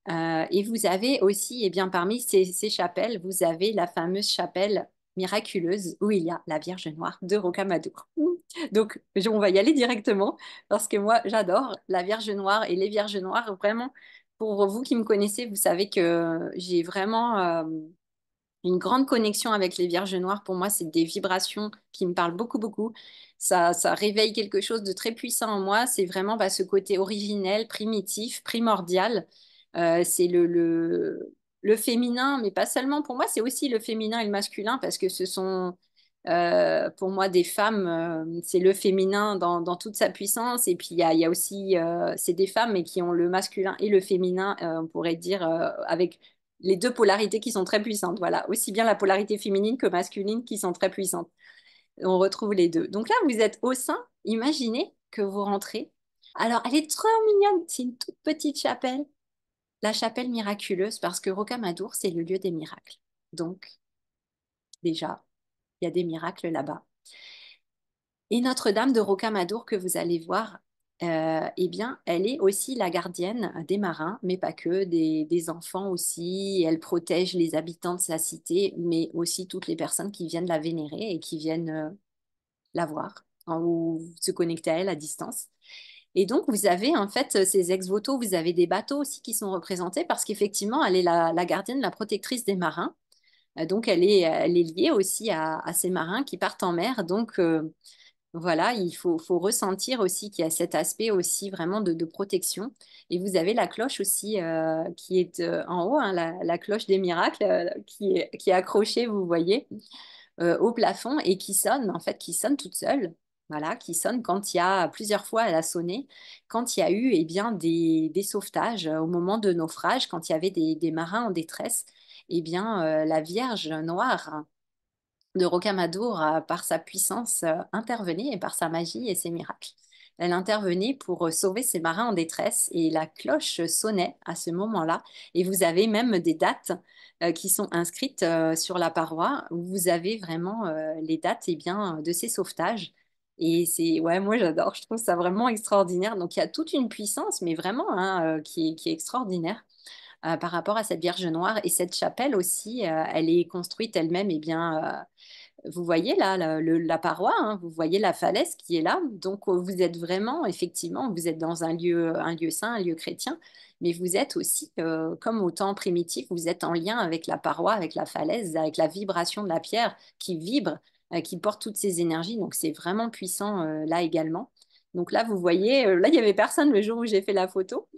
Et vous avez aussi, eh bien, parmi ces chapelles, vous avez la fameuse chapelle miraculeuse où il y a la Vierge Noire de Rocamadour. Donc, on va y aller directement parce que moi, j'adore la Vierge Noire et les Vierges Noires. Vraiment, pour vous qui me connaissez, vous savez que j'ai vraiment une grande connexion avec les Vierges Noires. Pour moi, c'est des vibrations qui me parlent beaucoup, beaucoup. Ça réveille quelque chose de très puissant en moi. C'est vraiment ce côté originel, primitif, primordial. C'est le féminin, mais pas seulement. Pour moi, c'est aussi le féminin et le masculin parce que ce sont, pour moi, des femmes. C'est le féminin dans toute sa puissance. Et puis, il y a aussi, c'est des femmes, mais qui ont le masculin et le féminin, on pourrait dire, avec les deux polarités qui sont très puissantes. Voilà, aussi bien la polarité féminine que masculine qui sont très puissantes. On retrouve les deux. Donc là, vous êtes au sein. Imaginez que vous rentrez. Alors, elle est trop mignonne. C'est une toute petite chapelle, la chapelle miraculeuse, parce que Rocamadour, c'est le lieu des miracles. Donc, déjà, il y a des miracles là-bas. Et Notre-Dame de Rocamadour que vous allez voir, eh bien, elle est aussi la gardienne des marins, mais pas que, des enfants aussi. Elle protège les habitants de sa cité, mais aussi toutes les personnes qui viennent la vénérer et qui viennent la voir ou se connecter à elle à distance. Et donc, vous avez en fait ces ex-voto, vous avez des bateaux aussi qui sont représentés parce qu'effectivement, elle est la gardienne, la protectrice des marins. Donc, elle est liée aussi à ces marins qui partent en mer. Donc, voilà, faut ressentir aussi qu'il y a cet aspect aussi vraiment de protection. Et vous avez la cloche aussi qui est en haut, hein, la cloche des miracles qui est accrochée, vous voyez, au plafond et qui sonne, en fait, qui sonne toute seule. Voilà, qui sonne quand il y a plusieurs fois, elle a sonné, quand il y a eu eh bien, des sauvetages au moment de naufrage, quand il y avait des marins en détresse, eh bien, la Vierge Noire de Rocamadour, par sa puissance, intervenait et par sa magie et ses miracles. Elle intervenait pour sauver ses marins en détresse et la cloche sonnait à ce moment-là. Et vous avez même des dates qui sont inscrites sur la paroi où vous avez vraiment les dates bien, de ces sauvetages. Et c'est, ouais, moi j'adore, je trouve ça vraiment extraordinaire. Donc il y a toute une puissance, mais vraiment hein, qui est extraordinaire par rapport à cette Vierge Noire. Et cette chapelle aussi, elle est construite elle-même et bien vous voyez là la paroi, hein, vous voyez la falaise qui est là. Donc vous êtes vraiment, effectivement, vous êtes dans un lieu saint, un lieu chrétien, mais vous êtes aussi, comme au temps primitif, vous êtes en lien avec la paroi, avec la falaise, avec la vibration de la pierre qui vibre, qui porte toutes ces énergies. Donc c'est vraiment puissant là également. Donc là, vous voyez, là, il n'y avait personne le jour où j'ai fait la photo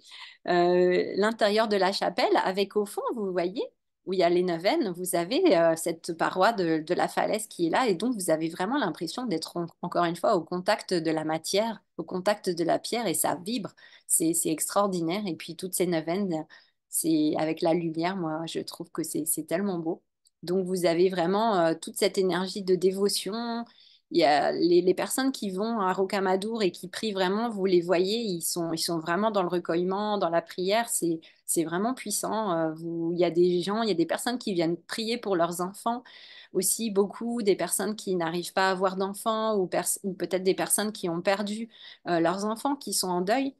l'intérieur de la chapelle, avec au fond, vous voyez, où il y a les neuvaines, vous avez cette paroi de la falaise qui est là, et donc vous avez vraiment l'impression d'être encore une fois au contact de la matière, au contact de la pierre, et ça vibre. C'est extraordinaire. Et puis toutes ces neuvaines, c'est avec la lumière, moi, je trouve que c'est tellement beau. Donc vous avez vraiment toute cette énergie de dévotion. Il y a les personnes qui vont à Rocamadour et qui prient vraiment, vous les voyez, ils sont vraiment dans le recueillement, dans la prière. C'est vraiment puissant. Il y a des gens, il y a des personnes qui viennent prier pour leurs enfants. Aussi, beaucoup des personnes qui n'arrivent pas à avoir d'enfants ou peut-être des personnes qui ont perdu leurs enfants, qui sont en deuil.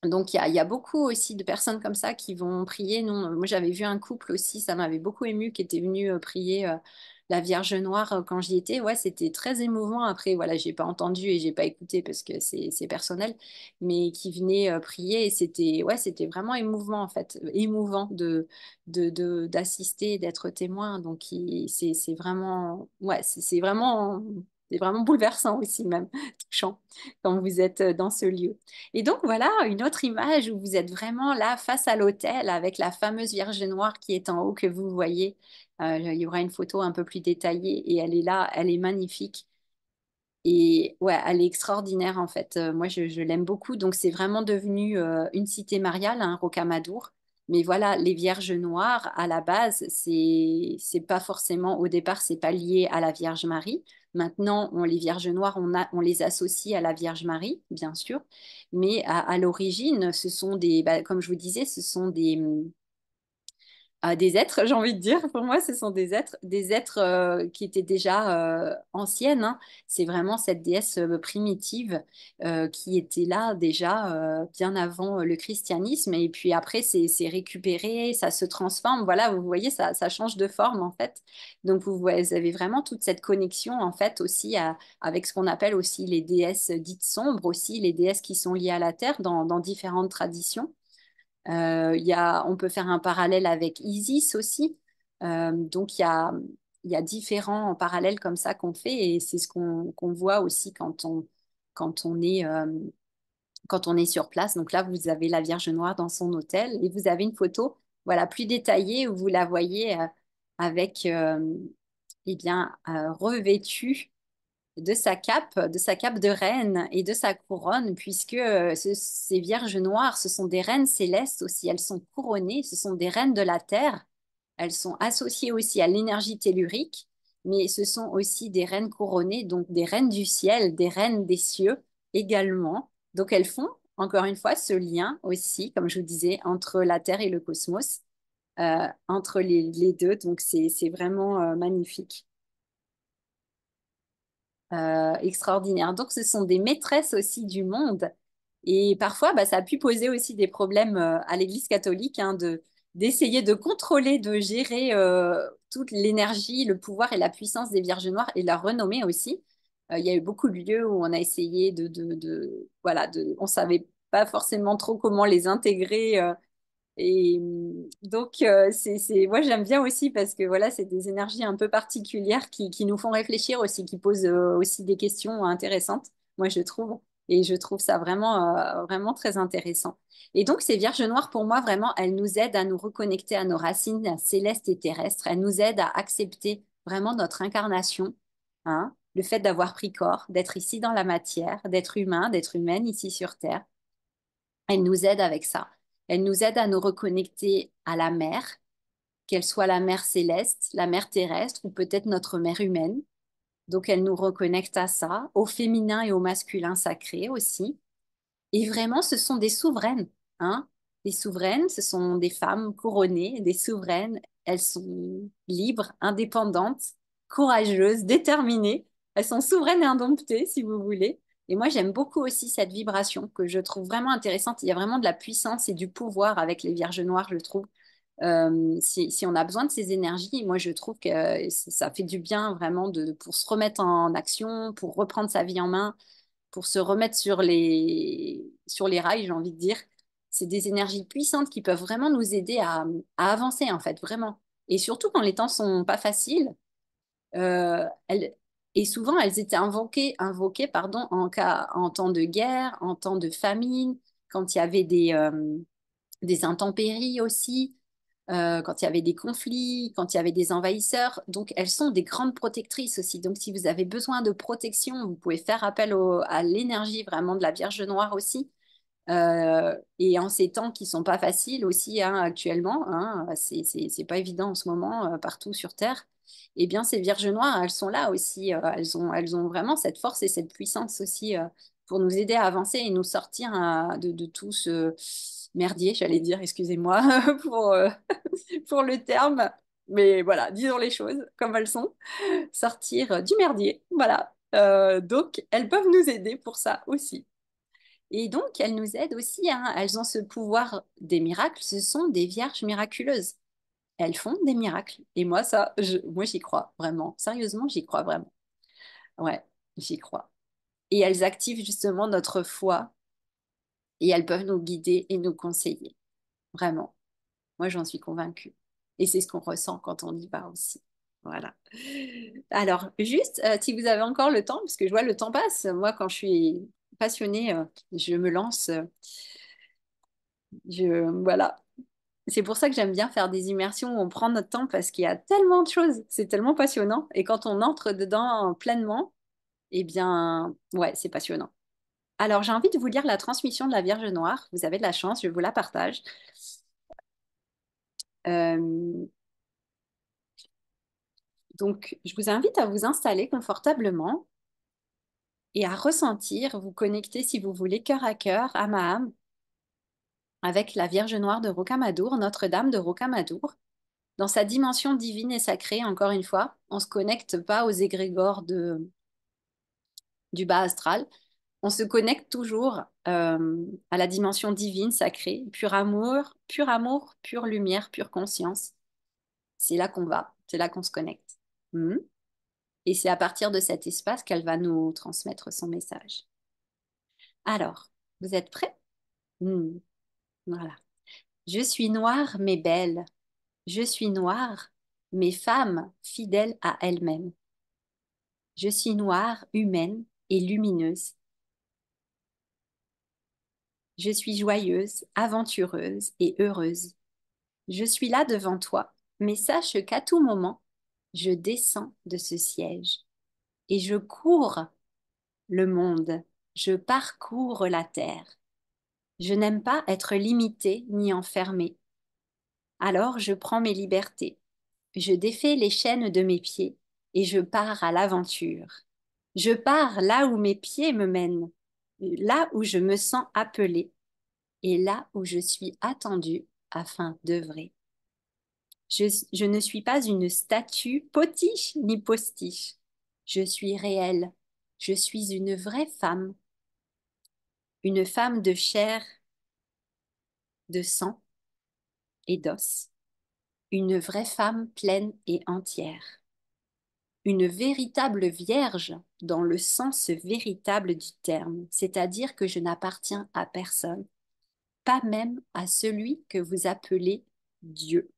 Donc, il y a beaucoup aussi de personnes comme ça qui vont prier. Nous, moi, j'avais vu un couple aussi, ça m'avait beaucoup ému, qui était venu prier la Vierge Noire quand j'y étais. Ouais, c'était très émouvant. Après, voilà, j'ai pas entendu et j'ai pas écouté parce que c'est personnel, mais qui venait prier et c'était ouais, c'était vraiment émouvant en fait, émouvant d'assister, d'être témoin. Donc, c'est vraiment ouais, c'est vraiment bouleversant aussi même, touchant quand vous êtes dans ce lieu. Et donc voilà une autre image où vous êtes vraiment là face à l'autel avec la fameuse Vierge Noire qui est en haut que vous voyez. Il y aura une photo un peu plus détaillée et elle est là, elle est magnifique. Et ouais, elle est extraordinaire en fait. Moi, je l'aime beaucoup. Donc, c'est vraiment devenu une cité mariale, un Rocamadour. Mais voilà, les Vierges Noires, à la base, c'est pas forcément, au départ, c'est pas lié à la Vierge Marie. Maintenant, les Vierges Noires, on les associe à la Vierge Marie, bien sûr. Mais à l'origine, ce sont des, comme je vous disais, ce sont des êtres, j'ai envie de dire. Pour moi, ce sont des êtres qui étaient déjà anciennes, hein. C'est vraiment cette déesse primitive qui était là déjà bien avant le christianisme. Et puis après, c'est récupéré, ça se transforme. Voilà, vous voyez, ça change de forme en fait. Donc vous avez vraiment toute cette connexion en fait aussi avec ce qu'on appelle aussi les déesses dites sombres, aussi les déesses qui sont liées à la terre dans différentes traditions. On peut faire un parallèle avec Isis aussi. Donc, il y a différents parallèles comme ça qu'on fait et c'est ce qu'on voit aussi quand quand on est sur place. Donc là, vous avez la Vierge Noire dans son hôtel et vous avez une photo voilà, plus détaillée où vous la voyez avec, eh bien, revêtue de sa cape de reine et de sa couronne, puisque ces vierges noires, ce sont des reines célestes aussi. Elles sont couronnées, ce sont des reines de la terre. Elles sont associées aussi à l'énergie tellurique, mais ce sont aussi des reines couronnées, donc des reines du ciel, des reines des cieux également. Donc elles font, encore une fois, ce lien aussi, comme je vous disais, entre la terre et le cosmos, entre les deux. Donc c'est vraiment magnifique. Extraordinaire. Donc, ce sont des maîtresses aussi du monde. Et parfois, bah, ça a pu poser aussi des problèmes à l'Église catholique hein, d'essayer de contrôler, de gérer toute l'énergie, le pouvoir et la puissance des Vierges Noires et leur renommée aussi. Il y a eu beaucoup de lieux où on a essayé voilà, on savait pas forcément trop comment les intégrer et donc, moi, j'aime bien aussi parce que voilà, c'est des énergies un peu particulières qui nous font réfléchir aussi, qui posent aussi des questions intéressantes, moi, je trouve. Et je trouve ça vraiment très intéressant. Et donc, ces Vierges Noires, pour moi, vraiment, elles nous aident à nous reconnecter à nos racines célestes et terrestres. Elles nous aident à accepter vraiment notre incarnation, hein, le fait d'avoir pris corps, d'être ici dans la matière, d'être humain, d'être humaine ici sur Terre. Elle nous aide avec ça. Elle nous aide à nous reconnecter à la mer, qu'elle soit la mer céleste, la mer terrestre ou peut-être notre mer humaine. Donc elle nous reconnecte à ça, au féminin et au masculin sacré aussi. Et vraiment, ce sont des souveraines, hein. Des souveraines, ce sont des femmes couronnées, des souveraines. Elles sont libres, indépendantes, courageuses, déterminées. Elles sont souveraines et indomptées, si vous voulez. Et moi, j'aime beaucoup aussi cette vibration que je trouve vraiment intéressante. Il y a vraiment de la puissance et du pouvoir avec les Vierges Noires, je trouve. Si on a besoin de ces énergies, moi, je trouve que ça fait du bien vraiment pour se remettre en action, pour reprendre sa vie en main pour se remettre sur les rails, j'ai envie de dire. C'est des énergies puissantes qui peuvent vraiment nous aider à avancer, en fait, vraiment. Et surtout quand les temps sont pas faciles. Elles, et souvent, elles étaient invoquées pardon, en temps de guerre, en temps de famine, quand il y avait des intempéries aussi, quand il y avait des conflits, quand il y avait des envahisseurs. Donc, elles sont des grandes protectrices aussi. Donc, si vous avez besoin de protection, vous pouvez faire appel à l'énergie vraiment de la Vierge Noire aussi. Et en ces temps qui sont pas faciles aussi hein, actuellement, hein, c'est pas évident en ce moment partout sur Terre. Eh bien, ces Vierges Noires, elles sont là aussi. Elles ont vraiment cette force et cette puissance aussi pour nous aider à avancer et nous sortir de tout ce merdier, j'allais dire, excusez-moi pour le terme. Mais voilà, disons les choses comme elles sont. Sortir du merdier, voilà. Donc, elles peuvent nous aider pour ça aussi. Et donc, elles nous aident aussi, hein. Elles ont ce pouvoir des miracles. Ce sont des vierges miraculeuses. Elles font des miracles. Et moi, moi, j'y crois vraiment. Sérieusement, j'y crois vraiment. Ouais, j'y crois. Et elles activent justement notre foi et elles peuvent nous guider et nous conseiller. Vraiment. Moi, j'en suis convaincue. Et c'est ce qu'on ressent quand on y va aussi. Voilà. Alors, juste, si vous avez encore le temps, parce que je vois le temps passe, moi, quand je suis passionnée, je me lance. Voilà. C'est pour ça que j'aime bien faire des immersions où on prend notre temps parce qu'il y a tellement de choses. C'est tellement passionnant. Et quand on entre dedans pleinement, eh bien, ouais, c'est passionnant. Alors, j'ai envie de vous lire la transmission de la Vierge Noire. Vous avez de la chance, je vous la partage. Euh, donc, je vous invite à vous installer confortablement et à ressentir, vous connecter si vous voulez cœur à cœur, âme à âme, avec la Vierge Noire de Rocamadour, Notre-Dame de Rocamadour. Dans sa dimension divine et sacrée, encore une fois, on ne se connecte pas aux égrégores du bas astral. On se connecte toujours à la dimension divine, sacrée, pur amour, pure lumière, pure conscience. C'est là qu'on va, c'est là qu'on se connecte. Mhm. Et c'est à partir de cet espace qu'elle va nous transmettre son message. Alors, vous êtes prêts? Mhm. Voilà. Je suis noire mais belle. Je suis noire mais femme fidèle à elle-même. Je suis noire, humaine et lumineuse. Je suis joyeuse, aventureuse et heureuse. Je suis là devant toi, mais sache qu'à tout moment, je descends de ce siège et je cours le monde, je parcours la terre. Je n'aime pas être limitée ni enfermée. Alors je prends mes libertés. Je défais les chaînes de mes pieds et je pars à l'aventure. Je pars là où mes pieds me mènent, là où je me sens appelée et là où je suis attendue afin d'œuvrer. Je ne suis pas une statue potiche ni postiche. Je suis réelle. Je suis une femme de chair, de sang et d'os, une vraie femme pleine et entière, une véritable vierge dans le sens véritable du terme, c'est-à-dire que je n'appartiens à personne, pas même à celui que vous appelez Dieu.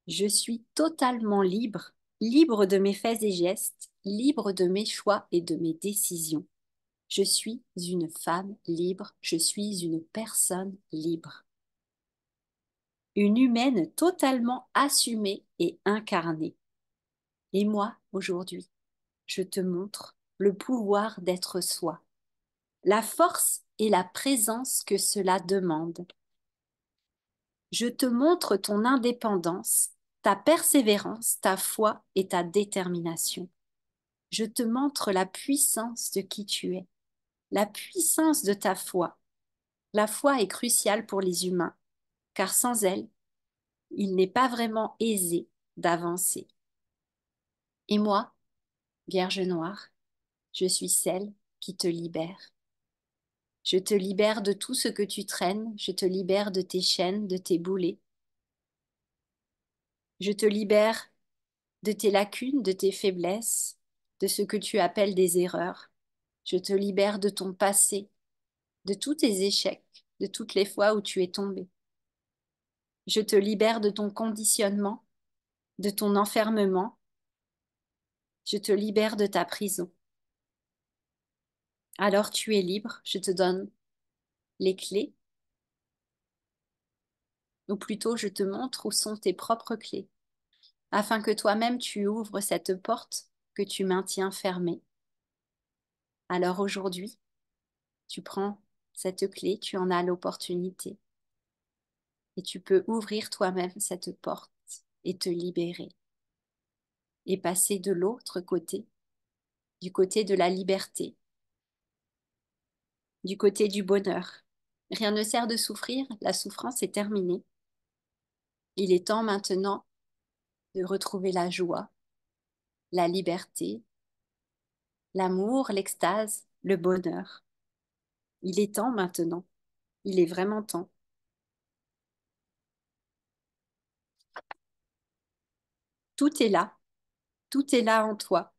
Je suis totalement libre, libre de mes faits et gestes, libre de mes choix et de mes décisions. Je suis une femme libre, je suis une personne libre. Une humaine totalement assumée et incarnée. Et moi, aujourd'hui, je te montre le pouvoir d'être soi, la force et la présence que cela demande. Je te montre ton indépendance, ta persévérance, ta foi et ta détermination. Je te montre la puissance de qui tu es, la puissance de ta foi. La foi est cruciale pour les humains, car sans elle, il n'est pas vraiment aisé d'avancer. Et moi, Vierge noire, je suis celle qui te libère. Je te libère de tout ce que tu traînes, je te libère de tes chaînes, de tes boulets. Je te libère de tes lacunes, de tes faiblesses, de ce que tu appelles des erreurs. Je te libère de ton passé, de tous tes échecs, de toutes les fois où tu es tombé. Je te libère de ton conditionnement, de ton enfermement. Je te libère de ta prison. Alors tu es libre, je te donne les clés, ou plutôt je te montre où sont tes propres clés, afin que toi-même tu ouvres cette porte que tu maintiens fermée. Alors aujourd'hui, tu prends cette clé, tu en as l'opportunité, et tu peux ouvrir toi-même cette porte et te libérer, et passer de l'autre côté, du côté de la liberté, du côté du bonheur. Rien ne sert de souffrir, la souffrance est terminée. Il est temps maintenant de retrouver la joie, la liberté, l'amour, l'extase, le bonheur. Il est temps maintenant, il est vraiment temps. Tout est là, tout est là en toi,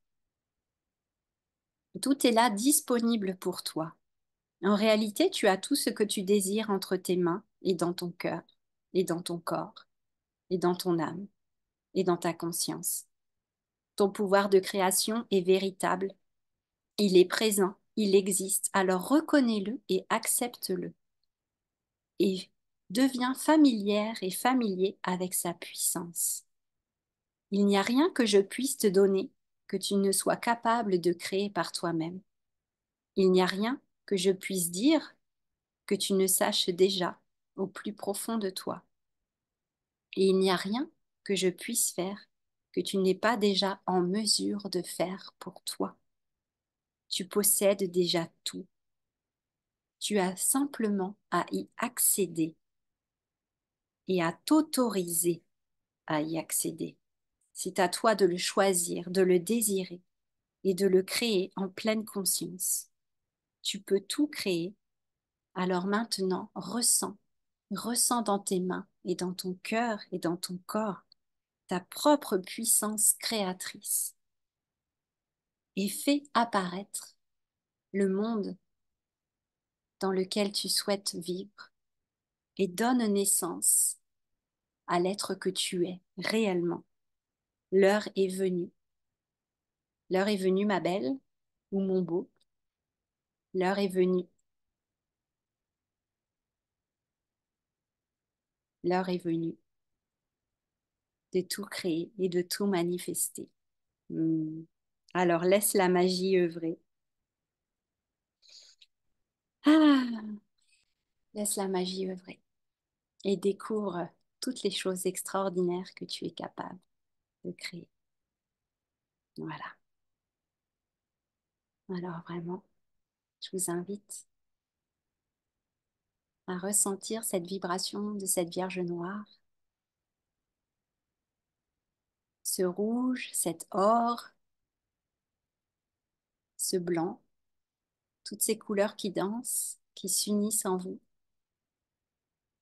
tout est là disponible pour toi. En réalité, tu as tout ce que tu désires entre tes mains et dans ton cœur, et dans ton corps, et dans ton âme, et dans ta conscience. Ton pouvoir de création est véritable, il est présent, il existe, alors reconnais-le et accepte-le. Et deviens familière et familier avec sa puissance. Il n'y a rien que je puisse te donner que tu ne sois capable de créer par toi-même. Il n'y a rien que je puisse dire que tu ne saches déjà au plus profond de toi. Et il n'y a rien que je puisse faire que tu n'es pas déjà en mesure de faire pour toi. Tu possèdes déjà tout. Tu as simplement à y accéder et à t'autoriser à y accéder. C'est à toi de le choisir, de le désirer et de le créer en pleine conscience. Tu peux tout créer. Alors maintenant, ressens, ressens dans tes mains et dans ton cœur et dans ton corps ta propre puissance créatrice et fais apparaître le monde dans lequel tu souhaites vivre et donne naissance à l'être que tu es réellement. L'heure est venue. L'heure est venue, ma belle, ou mon beau. L'heure est venue. L'heure est venue de tout créer et de tout manifester. Hmm. Alors laisse la magie œuvrer. Ah, laisse la magie œuvrer et découvre toutes les choses extraordinaires que tu es capable de créer. Voilà. Alors vraiment, je vous invite à ressentir cette vibration de cette Vierge noire, ce rouge, cet or, ce blanc, toutes ces couleurs qui dansent, qui s'unissent en vous.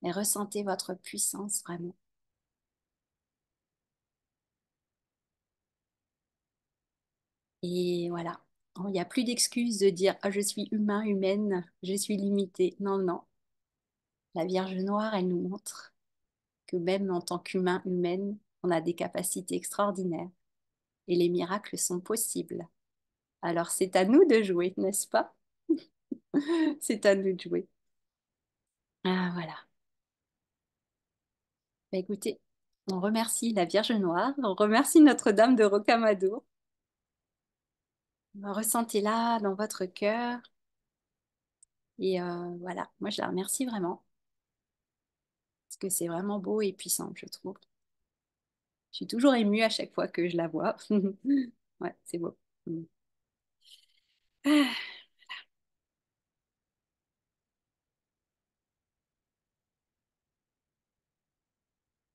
Et ressentez votre puissance vraiment. Et voilà. Oh, il n'y a plus d'excuses de dire ah, je suis humain, humaine, je suis limitée. Non, non. La Vierge noire, elle nous montre que même en tant qu'humain, humaine, on a des capacités extraordinaires et les miracles sont possibles. Alors c'est à nous de jouer, n'est-ce pas? C'est à nous de jouer. Ah voilà. Bah, écoutez, on remercie la Vierge Noire, on remercie Notre-Dame de Rocamadour. Ressentez-la dans votre cœur. Et voilà, moi je la remercie vraiment, parce que c'est vraiment beau et puissant, je trouve. Je suis toujours émue à chaque fois que je la vois. Ouais, c'est beau. Mm. Ah,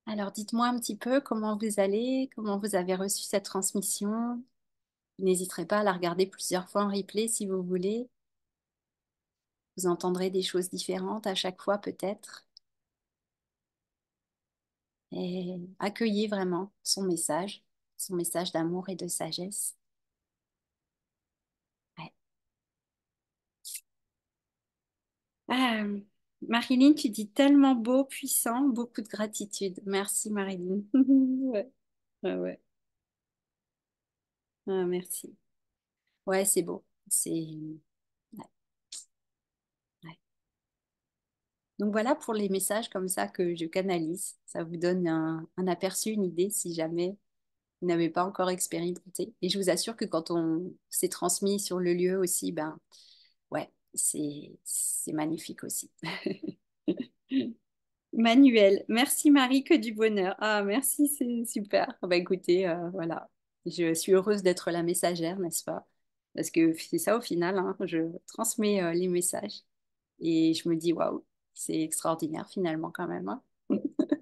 alors dites-moi un petit peu comment vous allez, comment vous avez reçu cette transmission. Vous n'hésiterez pas à la regarder plusieurs fois en replay si vous voulez. Vous entendrez des choses différentes à chaque fois peut-être. Et accueillez vraiment son message d'amour et de sagesse. Ouais. Ah, Marilyn, tu dis tellement beau, puissant, beaucoup de gratitude. Merci Marilyn. Ouais, ouais, ouais. Ah, merci. Ouais, c'est beau. C'est ouais, ouais. Donc voilà pour les messages comme ça que je canalise. Ça vous donne un aperçu, une idée si jamais vous n'avez pas encore expérimenté. Et je vous assure que quand on s'est transmis sur le lieu aussi, ben ouais, c'est magnifique aussi. Manuel, merci Marie, que du bonheur. Ah, merci, c'est super. Bah écoutez, voilà, je suis heureuse d'être la messagère, n'est-ce pas? Parce que c'est ça au final, hein, je transmets les messages et je me dis, waouh, c'est extraordinaire finalement quand même, hein.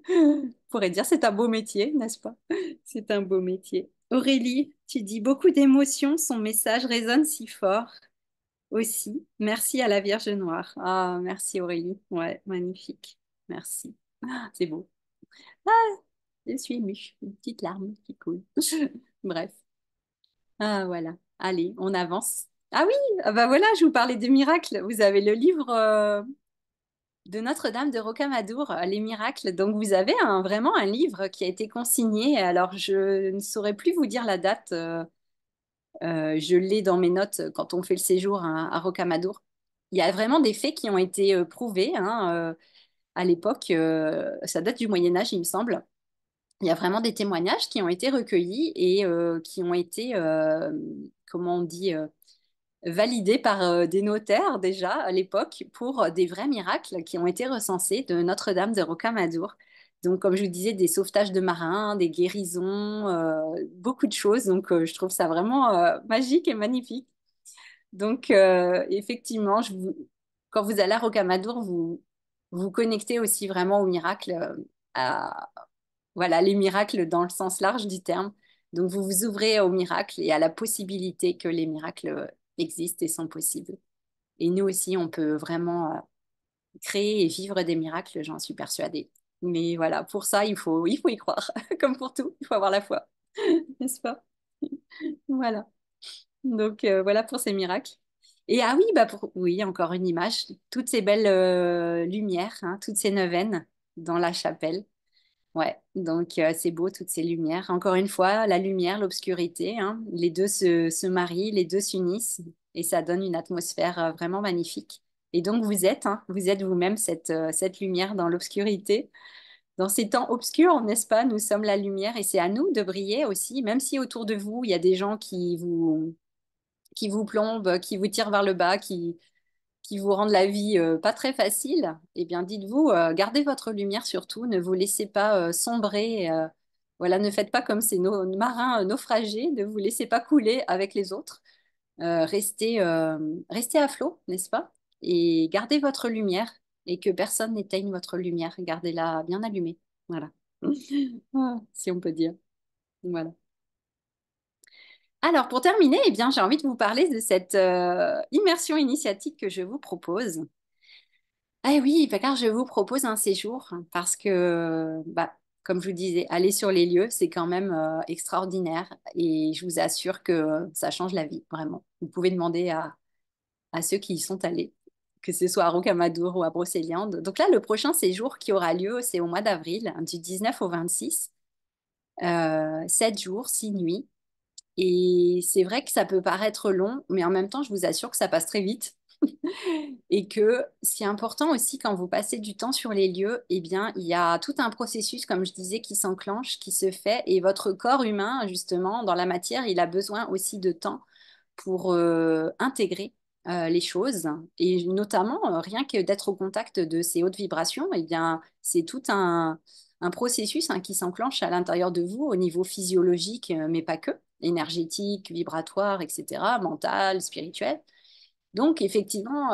On pourrait dire c'est un beau métier, n'est-ce pas? C'est un beau métier. Aurélie, tu dis beaucoup d'émotions, son message résonne si fort aussi. Merci à la Vierge Noire. Ah, merci Aurélie. Ouais, magnifique. Merci. Ah, c'est beau. Ah, je suis émue. Une petite larme qui coule. Bref. Ah, voilà. Allez, on avance. Ah oui, ah bah voilà, je vous parlais des miracles. Vous avez le livre de Notre-Dame de Rocamadour, Les miracles. Donc, vous avez vraiment un livre qui a été consigné. Alors, je ne saurais plus vous dire la date. Je l'ai dans mes notes quand on fait le séjour à Rocamadour. Il y a vraiment des faits qui ont été prouvés, hein, à l'époque. Ça date du Moyen Âge, il me semble. Il y a vraiment des témoignages qui ont été recueillis et qui ont été, comment on dit, validés par des notaires déjà à l'époque pour des vrais miracles qui ont été recensés de Notre-Dame de Rocamadour. Donc, comme je vous disais, des sauvetages de marins, des guérisons, beaucoup de choses. Donc, je trouve ça vraiment magique et magnifique. Donc, effectivement, quand vous allez à Rocamadour, vous vous connectez aussi vraiment au miracle, Voilà, les miracles dans le sens large du terme. Donc, vous vous ouvrez aux miracles et à la possibilité que les miracles existent et sont possibles. Et nous aussi, on peut vraiment créer et vivre des miracles, j'en suis persuadée. Mais voilà, pour ça, il faut y croire. Comme pour tout, il faut avoir la foi, n'est-ce pas? Voilà. Donc, voilà pour ces miracles. Et ah oui, oui, encore une image. Toutes ces belles lumières, hein, toutes ces neuvaines dans la chapelle. Ouais, donc c'est beau, toutes ces lumières. Encore une fois, la lumière, l'obscurité, hein, les deux se marient, les deux s'unissent et ça donne une atmosphère vraiment magnifique. Et donc vous êtes vous-même cette lumière dans l'obscurité. Dans ces temps obscurs, n'est-ce pas? Nous sommes la lumière et c'est à nous de briller aussi, même si autour de vous, il y a des gens qui vous plombent, qui vous tirent vers le bas, qui vous rendent la vie pas très facile, eh bien dites-vous, gardez votre lumière surtout, ne vous laissez pas sombrer, voilà, ne faites pas comme ces marins naufragés, ne vous laissez pas couler avec les autres. Restez à flot, n'est-ce pas? Et gardez votre lumière et que personne n'éteigne votre lumière, gardez-la bien allumée, voilà. Ah, si on peut dire, voilà. Alors, pour terminer, eh bien, j'ai envie de vous parler de cette immersion initiatique que je vous propose. Ah oui, bah, car je vous propose un séjour parce que, bah, comme je vous disais, aller sur les lieux, c'est quand même extraordinaire et je vous assure que ça change la vie, vraiment. Vous pouvez demander à ceux qui y sont allés, que ce soit à Rocamadour ou à Brocéliande. Donc là, le prochain séjour qui aura lieu, c'est au mois d'avril, du 19 au 26, 7 jours, 6 nuits. Et c'est vrai que ça peut paraître long, mais en même temps, je vous assure que ça passe très vite. Et que ce qui est important aussi quand vous passez du temps sur les lieux, eh bien, il y a tout un processus, comme je disais, qui s'enclenche, qui se fait. Et votre corps humain, justement, dans la matière, il a besoin aussi de temps pour intégrer les choses. Et notamment, rien que d'être au contact de ces hautes vibrations, eh bien, c'est tout un processus hein, qui s'enclenche à l'intérieur de vous au niveau physiologique, mais pas que, énergétique, vibratoire, etc., mental, spirituel. Donc, effectivement,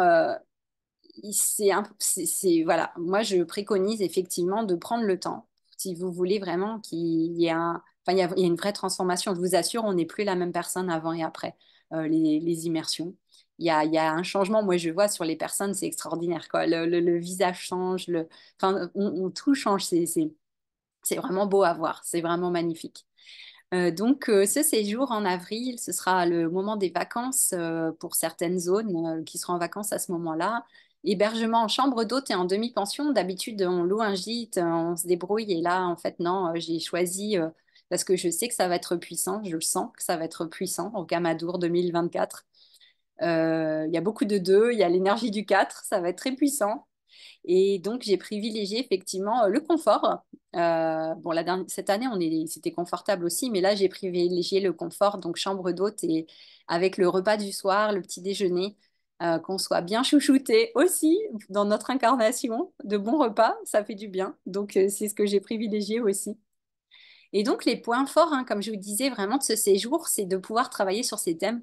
voilà, moi je préconise effectivement de prendre le temps si vous voulez vraiment qu'il y ait enfin, il y a une vraie transformation. Je vous assure, on n'est plus la même personne avant et après les immersions. Il y a un changement, moi je vois sur les personnes, c'est extraordinaire quoi. Le visage change, enfin, tout change, c'est vraiment beau à voir, c'est vraiment magnifique. Donc, ce séjour en avril, ce sera le moment des vacances pour certaines zones qui seront en vacances à ce moment-là. Hébergement en chambre d'hôte et en demi-pension. D'habitude, on loue un gîte, on se débrouille. Et là, en fait, non, j'ai choisi parce que je sais que ça va être puissant. Je le sens que ça va être puissant au Camadour 2024. Il y a beaucoup de deux, il y a l'énergie du 4, ça va être très puissant. Et donc, j'ai privilégié effectivement le confort. Bon, cette année, c'était confortable aussi, mais là, j'ai privilégié le confort, donc chambre d'hôte et avec le repas du soir, le petit déjeuner, qu'on soit bien chouchouté aussi dans notre incarnation. De bons repas, ça fait du bien. Donc, c'est ce que j'ai privilégié aussi. Et donc, les points forts, hein, comme je vous disais, vraiment de ce séjour, c'est de pouvoir travailler sur ces thèmes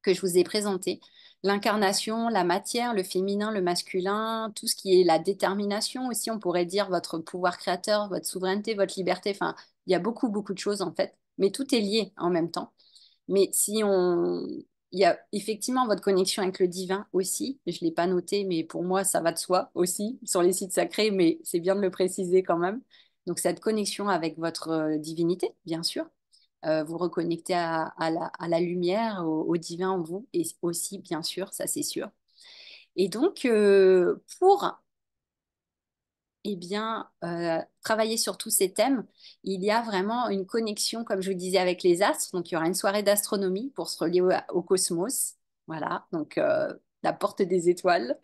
que je vous ai présenté. L'incarnation, la matière, le féminin, le masculin, tout ce qui est la détermination aussi, on pourrait dire votre pouvoir créateur, votre souveraineté, votre liberté. Enfin, il y a beaucoup, beaucoup de choses en fait, mais tout est lié en même temps. Mais si on... Il y a effectivement votre connexion avec le divin aussi. Je ne l'ai pas noté, mais pour moi, ça va de soi aussi sur les sites sacrés, mais c'est bien de le préciser quand même. Donc, cette connexion avec votre divinité, bien sûr vous reconnecter à la lumière, au divin en vous, et aussi, bien sûr, ça c'est sûr. Et donc, pour eh bien, travailler sur tous ces thèmes, il y a vraiment une connexion, comme je vous disais, avec les astres. Donc, il y aura une soirée d'astronomie pour se relier au cosmos. Voilà, donc la porte des étoiles.